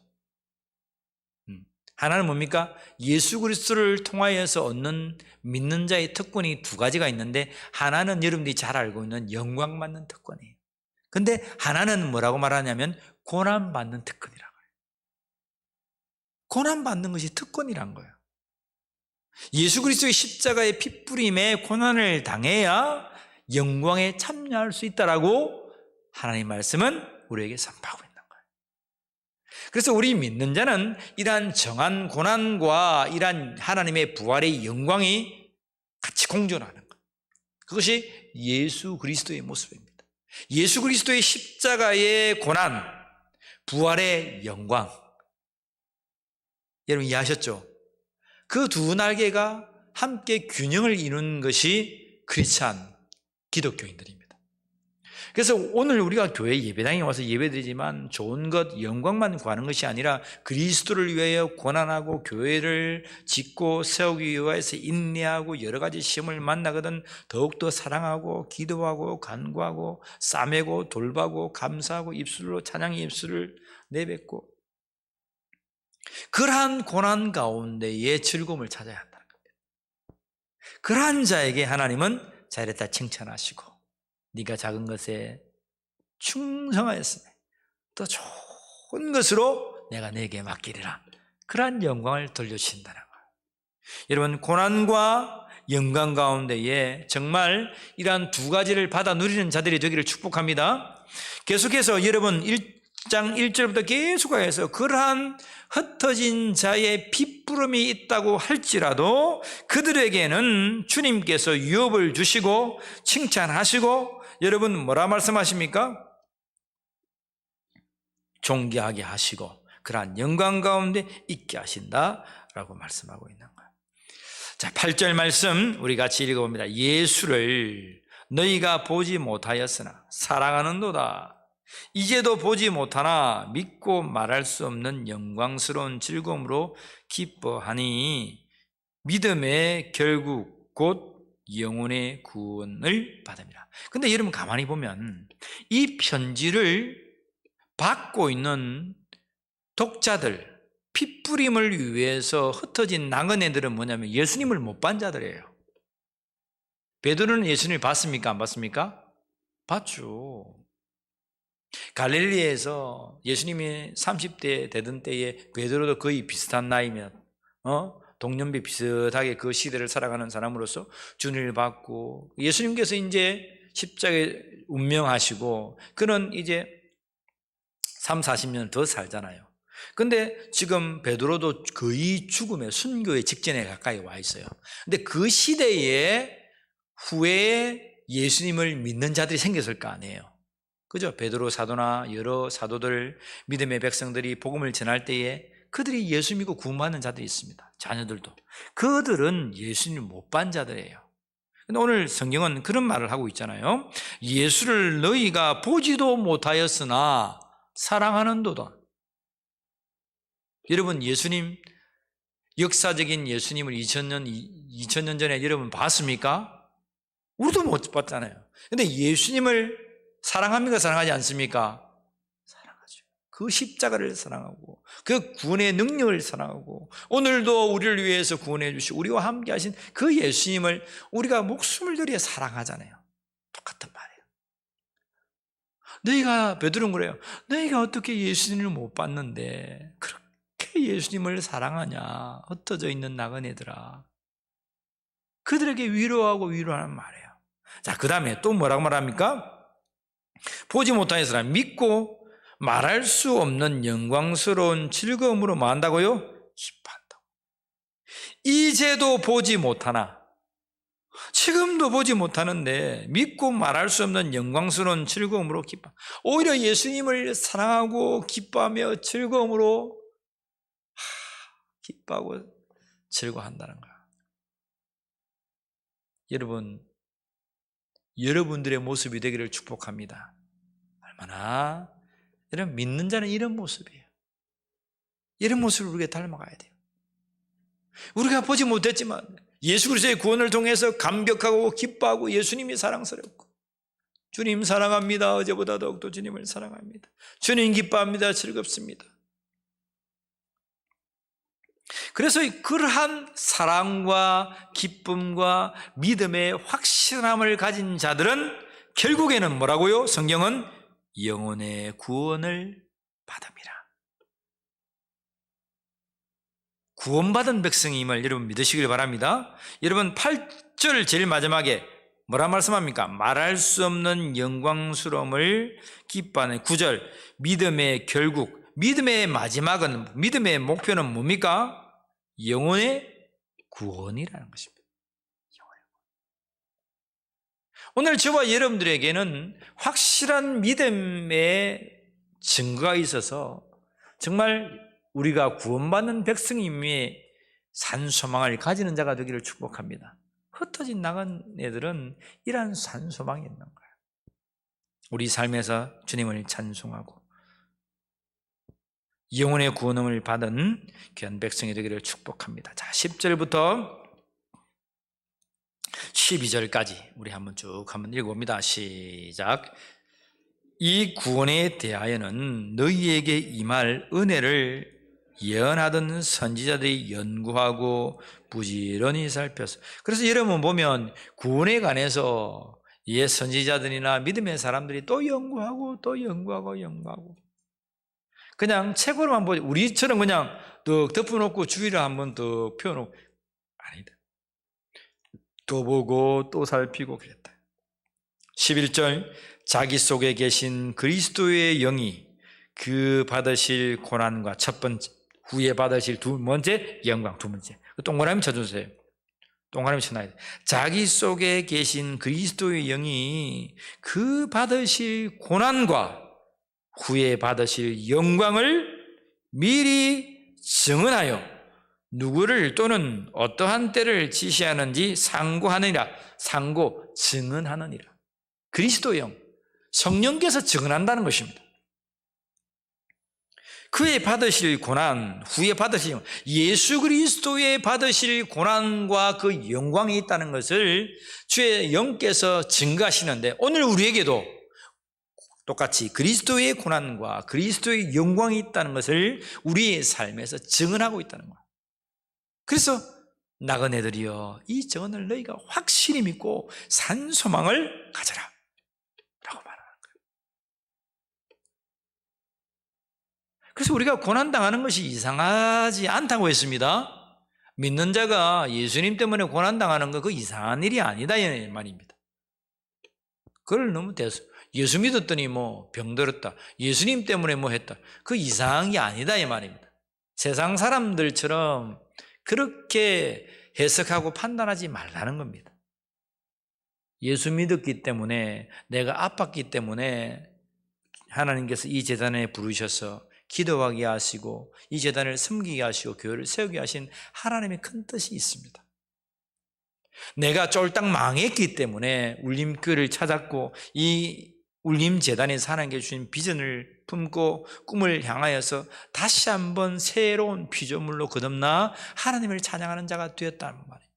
하나는 뭡니까? 예수 그리스도를 통하여서 얻는 믿는 자의 특권이 두 가지가 있는데, 하나는 여러분들이 잘 알고 있는 영광받는 특권이에요. 근데 하나는 뭐라고 말하냐면 고난받는 특권이라고 해요. 고난받는 것이 특권이란 거예요. 예수 그리스도의 십자가의 핏부림에 고난을 당해야 영광에 참여할 수 있다라고 하나님의 말씀은 우리에게 선포하고 있는 거예요. 그래서 우리 믿는 자는 이러한 정한 고난과 이러한 하나님의 부활의 영광이 같이 공존하는 거예요. 그것이 예수 그리스도의 모습입니다. 예수 그리스도의 십자가의 고난, 부활의 영광. 여러분 이해하셨죠? 그 두 날개가 함께 균형을 이루는 것이 크리스찬 기독교인들입니다. 그래서 오늘 우리가 교회 예배당에 와서 예배드리지만 좋은 것, 영광만 구하는 것이 아니라 그리스도를 위하여 고난하고 교회를 짓고 세우기 위해서 인내하고 여러 가지 시험을 만나거든 더욱더 사랑하고 기도하고 간구하고 싸매고 돌보고 감사하고 입술로 찬양의 입술을 내뱉고, 그러한 고난 가운데의 즐거움을 찾아야 한다는 겁니다. 그러한 자에게 하나님은 잘했다 칭찬하시고 네가 작은 것에 충성하였으니 더 좋은 것으로 내가 네게 맡기리라. 그러한 영광을 돌려주신다는 거예요. 여러분, 고난과 영광 가운데에 정말 이러한 두 가지를 받아 누리는 자들이 되기를 축복합니다. 계속해서 여러분 1장 1절부터 계속해서 그러한 흩어진 자의 핏부름이 있다고 할지라도 그들에게는 주님께서 유업을 주시고 칭찬하시고 여러분 뭐라 말씀하십니까? 존귀하게 하시고 그러한 영광 가운데 있게 하신다라고 말씀하고 있는 거예요. 자, 8절 말씀 우리 같이 읽어봅니다. 예수를 너희가 보지 못하였으나 사랑하는도다. 이제도 보지 못하나 믿고 말할 수 없는 영광스러운 즐거움으로 기뻐하니 믿음의 결국 곧 영혼의 구원을 받음이라. 근데 여러분 가만히 보면 이 편지를 받고 있는 독자들, 핏부림을 위해서 흩어진 나그네들은 뭐냐면 예수님을 못 본 자들이에요. 베드로는 예수님을 봤습니까? 안 봤습니까? 봤죠. 갈릴리에서 예수님이 30대 되던 때에 베드로도 거의 비슷한 나이면 동년배 비슷하게 그 시대를 살아가는 사람으로서 주님을 받고 예수님께서 이제 십자가에 운명하시고 그는 이제 3, 40년 더 살잖아요. 근데 지금 베드로도 거의 죽음의 순교의 직전에 가까이 와 있어요. 근데 그 시대에 후에 예수님을 믿는 자들이 생겼을 거 아니에요. 그죠? 베드로 사도나 여러 사도들, 믿음의 백성들이 복음을 전할 때에 그들이 예수 믿고 구원받는 자들이 있습니다. 자녀들도. 그들은 예수님을 못 본 자들이에요. 근데 오늘 성경은 그런 말을 하고 있잖아요. 예수를 너희가 보지도 못하였으나 사랑하는도다. 여러분, 예수님, 역사적인 예수님을 2000년 전에 여러분 봤습니까? 우리도 못 봤잖아요. 근데 예수님을 사랑합니까? 사랑하지 않습니까? 사랑하죠. 그 십자가를 사랑하고 그 구원의 능력을 사랑하고 오늘도 우리를 위해서 구원해 주시고 우리와 함께 하신 그 예수님을 우리가 목숨을 들여 사랑하잖아요. 똑같은 말이에요. 너희가 베드로는 그래요. 너희가 어떻게 예수님을 못 봤는데 그렇게 예수님을 사랑하냐? 흩어져 있는 나그네들아. 그들에게 위로하고 위로하는 말이에요. 자, 그 다음에 또 뭐라고 말합니까? 보지 못한 사람 믿고 말할 수 없는 영광스러운 즐거움으로 뭐 한다고요? 기뻐한다고. 이제도 보지 못하나 지금도 보지 못하는데 믿고 말할 수 없는 영광스러운 즐거움으로 기뻐. 오히려 예수님을 사랑하고 기뻐하며 즐거움으로 기뻐하고 즐거워한다는 거야. 여러분, 여러분들의 모습이 되기를 축복합니다. 얼마나 여러분 믿는 자는 이런 모습이에요. 이런 모습을 우리가 닮아가야 돼요. 우리가 보지 못했지만 예수 그리스도의 구원을 통해서 감격하고 기뻐하고 예수님이 사랑스럽고 주님 사랑합니다. 어제보다 더욱더 주님을 사랑합니다. 주님 기뻐합니다. 즐겁습니다. 그래서 그러한 사랑과 기쁨과 믿음의 확실함을 가진 자들은 결국에는 뭐라고요? 성경은 영혼의 구원을 받음이라. 구원받은 백성임을 여러분 믿으시길 바랍니다. 여러분 8절 제일 마지막에 뭐라 말씀합니까? 말할 수 없는 영광스러움을 기뻐하는 9절 믿음의 결국, 믿음의 마지막은, 믿음의 목표는 뭡니까? 영혼의 구원이라는 것입니다. 영혼의 구원. 오늘 저와 여러분들에게는 확실한 믿음의 증거가 있어서 정말 우리가 구원받는 백성임의 산소망을 가지는 자가 되기를 축복합니다. 흩어진 나간 애들은 이러한 산소망이 있는 거예요. 우리 삶에서 주님을 찬송하고 영혼의 구원을 받은 귀한 백성이 되기를 축복합니다. 자, 10절부터 12절까지 우리 한번 쭉 한번 읽어봅니다. 시작. 이 구원에 대하여는 너희에게 임할 은혜를 예언하던 선지자들이 연구하고 부지런히 살펴서, 그래서 여러분 보면 구원에 관해서 옛 선지자들이나 믿음의 사람들이 또 연구하고 또 연구하고 그냥 책으로만 보지 우리처럼 그냥 또 덮어놓고 주의를 한번 더 펴놓고 아니다. 또 보고 또 살피고 그랬다. 11절 자기 속에 계신 그리스도의 영이 그 받으실 고난과 첫 번째, 후에 받으실 두 번째 영광, 두 번째. 동그라미 쳐주세요. 동그라미 쳐놔야 돼. 자기 속에 계신 그리스도의 영이 그 받으실 고난과 후에 받으실 영광을 미리 증언하여 누구를 또는 어떠한 때를 지시하는지 상고하느니라. 상고, 증언하느니라. 그리스도의 영, 성령께서 증언한다는 것입니다. 그의 받으실 고난, 후에 받으실 영광, 예수 그리스도의 받으실 고난과 그 영광이 있다는 것을 주의 영께서 증거하시는데, 오늘 우리에게도 똑같이 그리스도의 고난과 그리스도의 영광이 있다는 것을 우리의 삶에서 증언하고 있다는 거예요. 그래서 나그네들이여, 이 증언을 너희가 확실히 믿고 산 소망을 가져라 라고 말하는 거예요. 그래서 우리가 고난당하는 것이 이상하지 않다고 했습니다. 믿는 자가 예수님 때문에 고난당하는 거 그 이상한 일이 아니다 이 말입니다. 그걸 너무 예수 믿었더니 뭐 병들었다, 예수님 때문에 뭐 했다, 그 이상한 게 아니다 이 말입니다. 세상 사람들처럼 그렇게 해석하고 판단하지 말라는 겁니다. 예수 믿었기 때문에, 내가 아팠기 때문에 하나님께서 이 제단에 부르셔서 기도하게 하시고 이 제단을 섬기게 하시고 교회를 세우게 하신 하나님의 큰 뜻이 있습니다. 내가 쫄딱 망했기 때문에 울림교회를 찾았고 이 울림재단에서 하나님께서 주신 비전을 품고 꿈을 향하여서 다시 한번 새로운 피조물로 거듭나 하나님을 찬양하는 자가 되었다는 말입니다.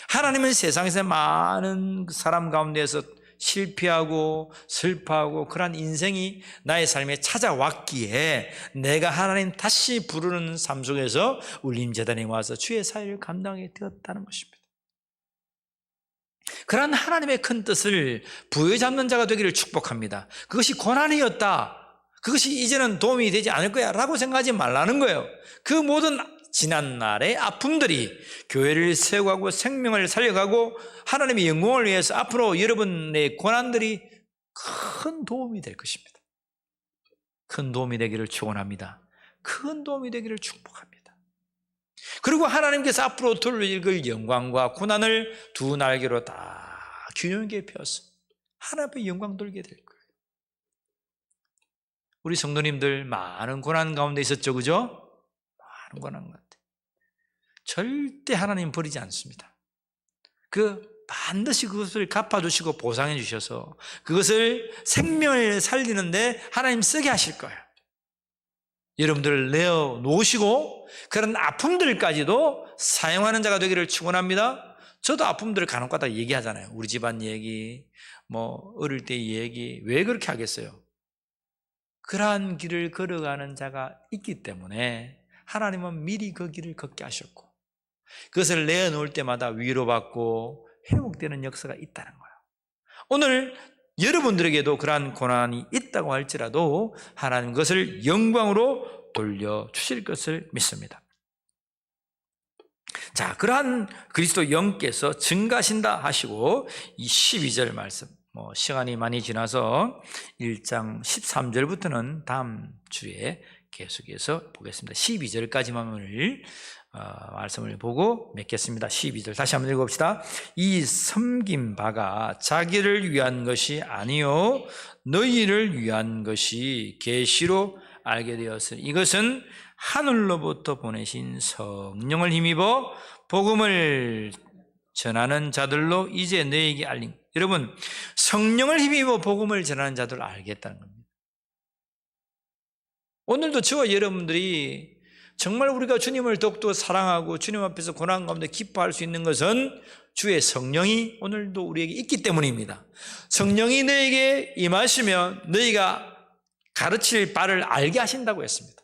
하나님은 세상에서 많은 사람 가운데에서 실패하고 슬퍼하고 그러한 인생이 나의 삶에 찾아왔기에 내가 하나님 다시 부르는 삶 속에서 울림재단에 와서 주의 사역을 감당하게 되었다는 것입니다. 그러한 하나님의 큰 뜻을 부여잡는 자가 되기를 축복합니다. 그것이 고난이었다, 그것이 이제는 도움이 되지 않을 거야 라고 생각하지 말라는 거예요. 그 모든 지난날의 아픔들이 교회를 세우고 생명을 살려가고 하나님의 영광을 위해서 앞으로 여러분의 고난들이 큰 도움이 될 것입니다. 큰 도움이 되기를 축원합니다. 큰 도움이 되기를 축복합니다. 그리고 하나님께서 앞으로 돌릴 영광과 고난을 두 날개로 다 균형 있게 펴서 하나님의 영광 돌게 될 거예요. 우리 성도님들 많은 고난 가운데 있었죠, 그죠? 많은 고난 가운데. 절대 하나님 버리지 않습니다. 반드시 그것을 갚아주시고 보상해 주셔서 그것을 생명을 살리는데 하나님 쓰게 하실 거예요. 여러분들을 내어놓으시고 그런 아픔들까지도 사용하는 자가 되기를 축원합니다. 저도 아픔들을 간혹가다 얘기하잖아요. 우리 집안 얘기, 뭐 어릴 때 얘기. 왜 그렇게 하겠어요? 그러한 길을 걸어가는 자가 있기 때문에 하나님은 미리 그 길을 걷게 하셨고 그것을 내어놓을 때마다 위로받고 회복되는 역사가 있다는 거예요. 오늘 여러분들에게도 그러한 고난이 있다고 할지라도 하나님 그것을 영광으로 돌려주실 것을 믿습니다. 자, 그러한 그리스도 영께서 증가하신다 하시고 이 12절 말씀, 시간이 많이 지나서 1장 13절부터는 다음 주에 계속해서 보겠습니다. 12절까지만 오늘 말씀을 보고 맺겠습니다. 12절 다시 한번 읽어봅시다. 이 섬긴 바가 자기를 위한 것이 아니요 너희를 위한 것이 계시로 알게 되었으니 이것은 하늘로부터 보내신 성령을 힘입어 복음을 전하는 자들로 이제 너희에게 알린. 여러분, 성령을 힘입어 복음을 전하는 자들을 알겠다는 겁니다. 오늘도 저와 여러분들이 정말 우리가 주님을 더욱더 사랑하고 주님 앞에서 고난 가운데 기뻐할 수 있는 것은 주의 성령이 오늘도 우리에게 있기 때문입니다. 성령이 너에게 임하시면 너희가 가르칠 바를 알게 하신다고 했습니다.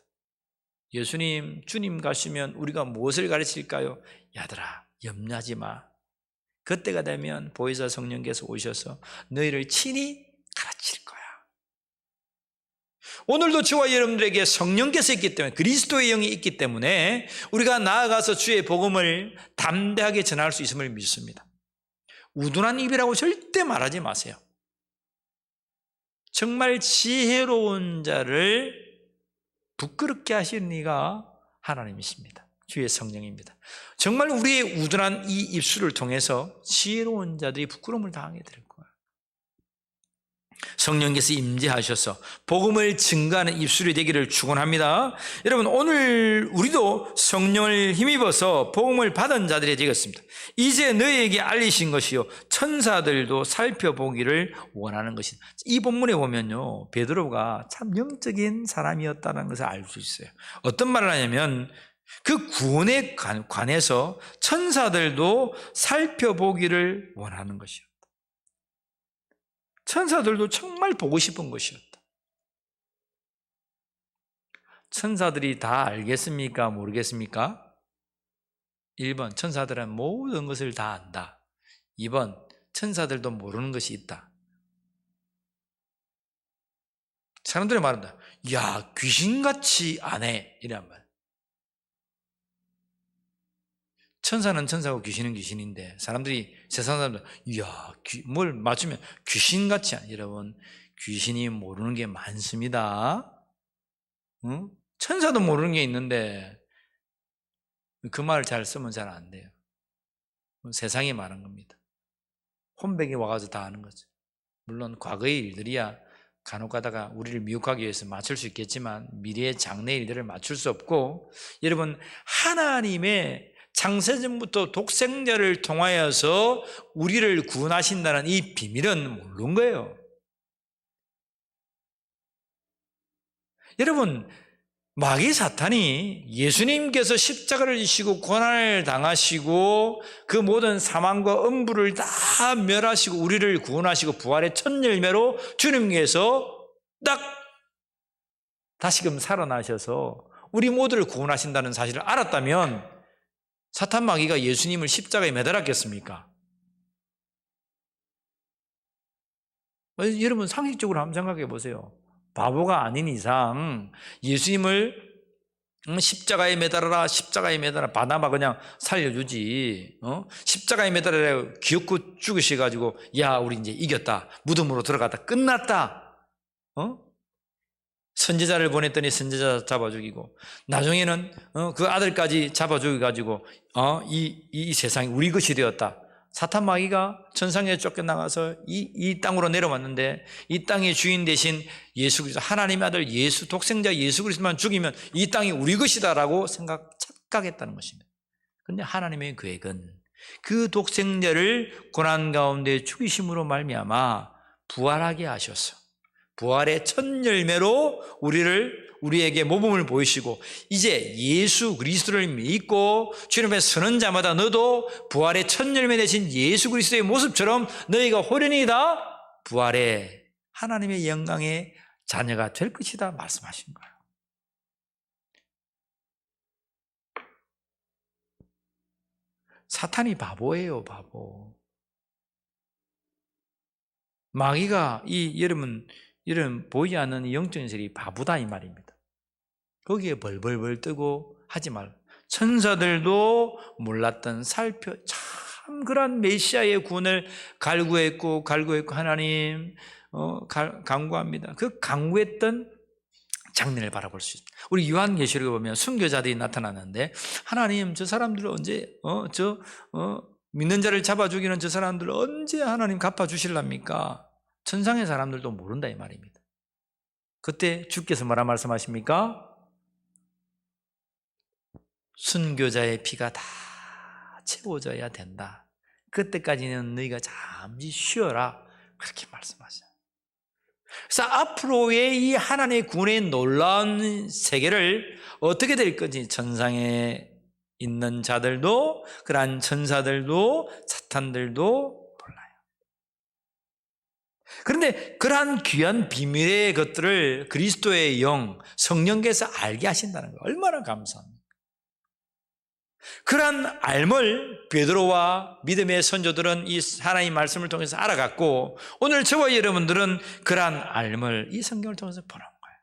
예수님, 주님 가시면 우리가 무엇을 가르칠까요? 야들아, 염려하지 마. 그때가 되면 보혜사 성령께서 오셔서 너희를 친히 가르칠 거야. 오늘도 저와 여러분들에게 성령께서 있기 때문에, 그리스도의 영이 있기 때문에 우리가 나아가서 주의 복음을 담대하게 전할 수 있음을 믿습니다. 우둔한 입이라고 절대 말하지 마세요. 정말 지혜로운 자를 부끄럽게 하시는 이가 하나님이십니다. 주의 성령입니다. 정말 우리의 우둔한 이 입술을 통해서 지혜로운 자들이 부끄러움을 당하게 될 거예요. 성령께서 임재하셔서 복음을 증거하는 입술이 되기를 축원합니다. 여러분, 오늘 우리도 성령을 힘입어서 복음을 받은 자들이 되겠습니다. 이제 너희에게 알리신 것이요 천사들도 살펴보기를 원하는 것이다. 이 본문에 보면요, 베드로가 참 영적인 사람이었다는 것을 알 수 있어요. 어떤 말을 하냐면 그 구원에 관해서 천사들도 살펴보기를 원하는 것이요, 천사들도 정말 보고 싶은 것이었다. 천사들이 다 알겠습니까? 모르겠습니까? 1번, 천사들은 모든 것을 다 안다. 2번, 천사들도 모르는 것이 있다. 사람들이 말한다. 야, 귀신같이 안 해. 이란 말. 천사는 천사고 귀신은 귀신인데, 사람들이, 세상 사람들, 이야, 뭘 맞추면 귀신같이 안. 여러분, 귀신이 모르는 게 많습니다. 응? 천사도 모르는 게 있는데, 그 말을 잘 쓰면 잘 안 돼요. 세상이 말한 겁니다. 혼백이 와가지고 다 아는 거죠. 물론 과거의 일들이야 간혹 가다가 우리를 미혹하기 위해서 맞출 수 있겠지만, 미래의 장래의 일들을 맞출 수 없고, 여러분, 하나님의 창세전부터 독생자를 통하여서 우리를 구원하신다는 이 비밀은 모르는 거예요. 여러분, 마귀 사탄이 예수님께서 십자가를 지시고 고난을 당하시고 그 모든 사망과 음부를 다 멸하시고 우리를 구원하시고 부활의 첫 열매로 주님께서 딱 다시금 살아나셔서 우리 모두를 구원하신다는 사실을 알았다면 사탄 마귀가 예수님을 십자가에 매달았겠습니까? 여러분, 상식적으로 한번 생각해 보세요. 바보가 아닌 이상 예수님을 십자가에 매달아라, 십자가에 매달아라, 바나바 그냥 살려주지. 십자가에 매달아라 기어코 죽으셔가지고 야, 우리 이제 이겼다, 무덤으로 들어갔다, 끝났다. 선제자를 보냈더니 선제자 잡아 죽이고, 나중에는 그 아들까지 잡아 죽여가지고 이 세상이 우리 것이 되었다. 사탄 마귀가 천상에 쫓겨나가서 이 땅으로 내려왔는데, 이 땅의 주인 대신 예수 그리스도, 하나님의 아들 예수, 독생자 예수 그리스도만 죽이면 이 땅이 우리 것이다라고 착각했다는 것입니다. 그런데 하나님의 계획은 그 독생자를 고난 가운데 죽이심으로 말미암아 부활하게 하셔서 부활의 첫 열매로 우리에게 모범을 보이시고, 이제 예수 그리스도를 믿고 주님 앞에 서는 자마다 너도 부활의 첫 열매 되신 예수 그리스도의 모습처럼 너희가 호련히 다 부활의 하나님의 영광의 자녀가 될 것이다 말씀하신 거예요. 사탄이 바보예요, 바보. 마귀가 여러분 이런 보이지 않는 이 영적인 세력이 바보다 이 말입니다. 거기에 벌벌벌 뜨고 하지 말. 천사들도 몰랐던 참 그런 메시아의 구원을 갈구했고 하나님 간구합니다. 그 간구했던 장면을 바라볼 수 있습니다. 우리 요한계시록에 보면 순교자들이 나타났는데, 하나님 저 사람들 언제 믿는 자를 잡아 죽이는 저 사람들 언제 하나님 갚아 주실랍니까? 천상의 사람들도 모른다 이 말입니다. 그때 주께서 뭐라 말씀하십니까? 순교자의 피가 다 채워져야 된다. 그때까지는 너희가 잠시 쉬어라. 그렇게 말씀하셔요. 그래서 앞으로의 이 하나님의 구원의 놀라운 세계를 어떻게 될 건지 천상에 있는 자들도, 그러한 천사들도, 사탄들도 몰라요. 그런데 그러한 귀한 비밀의 것들을 그리스도의 영, 성령께서 알게 하신다는 거 얼마나 감사합니까? 그러한 알을 베드로와 믿음의 선조들은 이 하나님의 말씀을 통해서 알아갔고, 오늘 저와 여러분들은 그러한 알을 이 성경을 통해서 보는 거예요.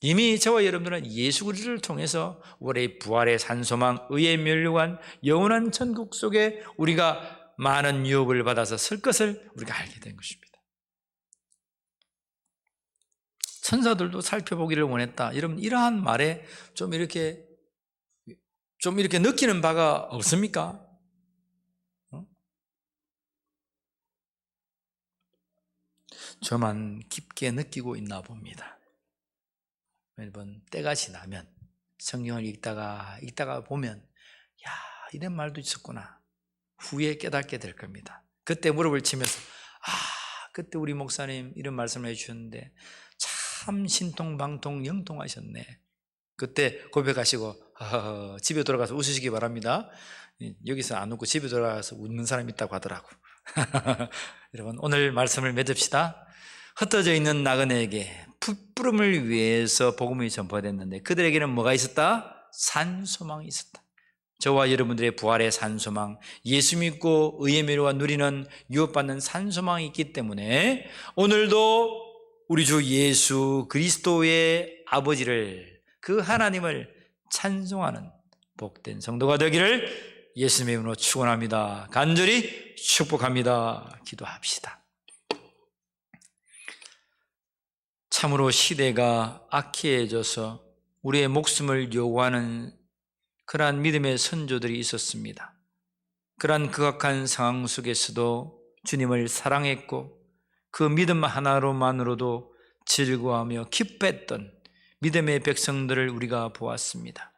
이미 저와 여러분들은 예수 그리스도를 통해서 우리의 부활의 산소망, 의의 멸류관, 영원한 천국 속에 우리가 많은 유업을 받아서 설 것을 우리가 알게 된 것입니다. 천사들도 살펴보기를 원했다. 여러분, 이러한 말에 좀 이렇게 느끼는 바가 없습니까? 저만 깊게 느끼고 있나 봅니다. 매번 때가 지나면 성경을 읽다가 보면, 야, 이런 말도 있었구나. 후에 깨닫게 될 겁니다. 그때 무릎을 치면서, 그때 우리 목사님 이런 말씀을 해주셨는데 참 신통방통 영통하셨네. 그때 고백하시고 집에 돌아가서 웃으시기 바랍니다. 여기서 안 웃고 집에 돌아가서 웃는 사람이 있다고 하더라고. 여러분, 오늘 말씀을 맺읍시다. 흩어져 있는 나그네에게 풋부름을 위해서 복음이 전파됐는데 그들에게는 뭐가 있었다? 산소망이 있었다. 저와 여러분들의 부활의 산소망, 예수 믿고 의의 멸류와 누리는 유업받는 산소망이 있기 때문에 오늘도 우리 주 예수 그리스도의 아버지를, 그 하나님을 찬송하는 복된 성도가 되기를 예수님의 이름으로 축원합니다. 간절히 축복합니다. 기도합시다. 참으로 시대가 악해져서 우리의 목숨을 요구하는 그러한 믿음의 선조들이 있었습니다. 그러한 극악한 상황 속에서도 주님을 사랑했고 그 믿음 하나로만으로도 즐거워하며 기뻐했던 믿음의 백성들을 우리가 보았습니다.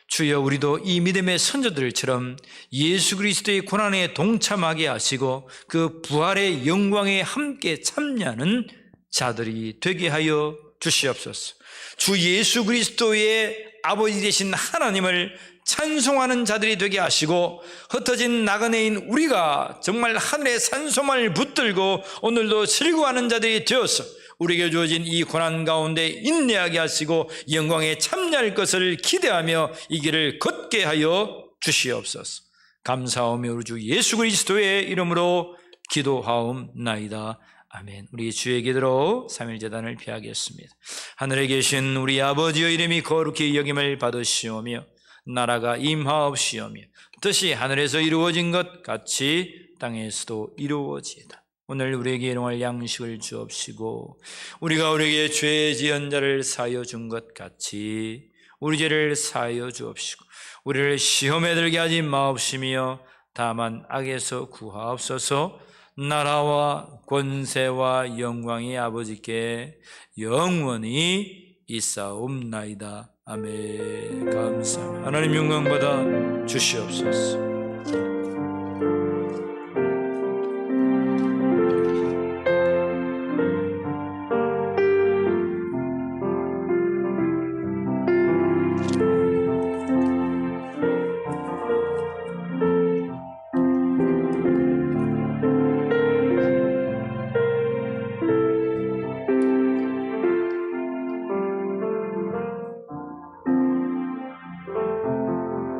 주여, 우리도 이 믿음의 선조들처럼 예수 그리스도의 고난에 동참하게 하시고 그 부활의 영광에 함께 참여하는 자들이 되게 하여 주시옵소서. 주 예수 그리스도의 아버지 되신 하나님을 찬송하는 자들이 되게 하시고 흩어진 나그네인 우리가 정말 하늘의 산소망을 붙들고 오늘도 즐거워하는 자들이 되어서 우리에게 주어진 이 고난 가운데 인내하게 하시고 영광에 참여할 것을 기대하며 이 길을 걷게 하여 주시옵소서. 감사하며 우리 주 예수 그리스도의 이름으로 기도하옵나이다. 아멘. 우리 주의 기도로 3일 제단을 피하겠습니다. 하늘에 계신 우리 아버지의 이름이 거룩히 여김을 받으시오며 나라가 임하옵시오며 뜻이 하늘에서 이루어진 것 같이 땅에서도 이루어지이다. 오늘 우리에게 일용할 양식을 주옵시고 우리가 우리에게 죄 지은 자를 사하여 준 것 같이 우리 죄를 사하여 주옵시고 우리를 시험에 들게 하지 마옵시며 다만 악에서 구하옵소서. 나라와 권세와 영광이 아버지께 영원히 있사옵나이다. 아멘. 감사합니다. 하나님 영광 받아 주시옵소서.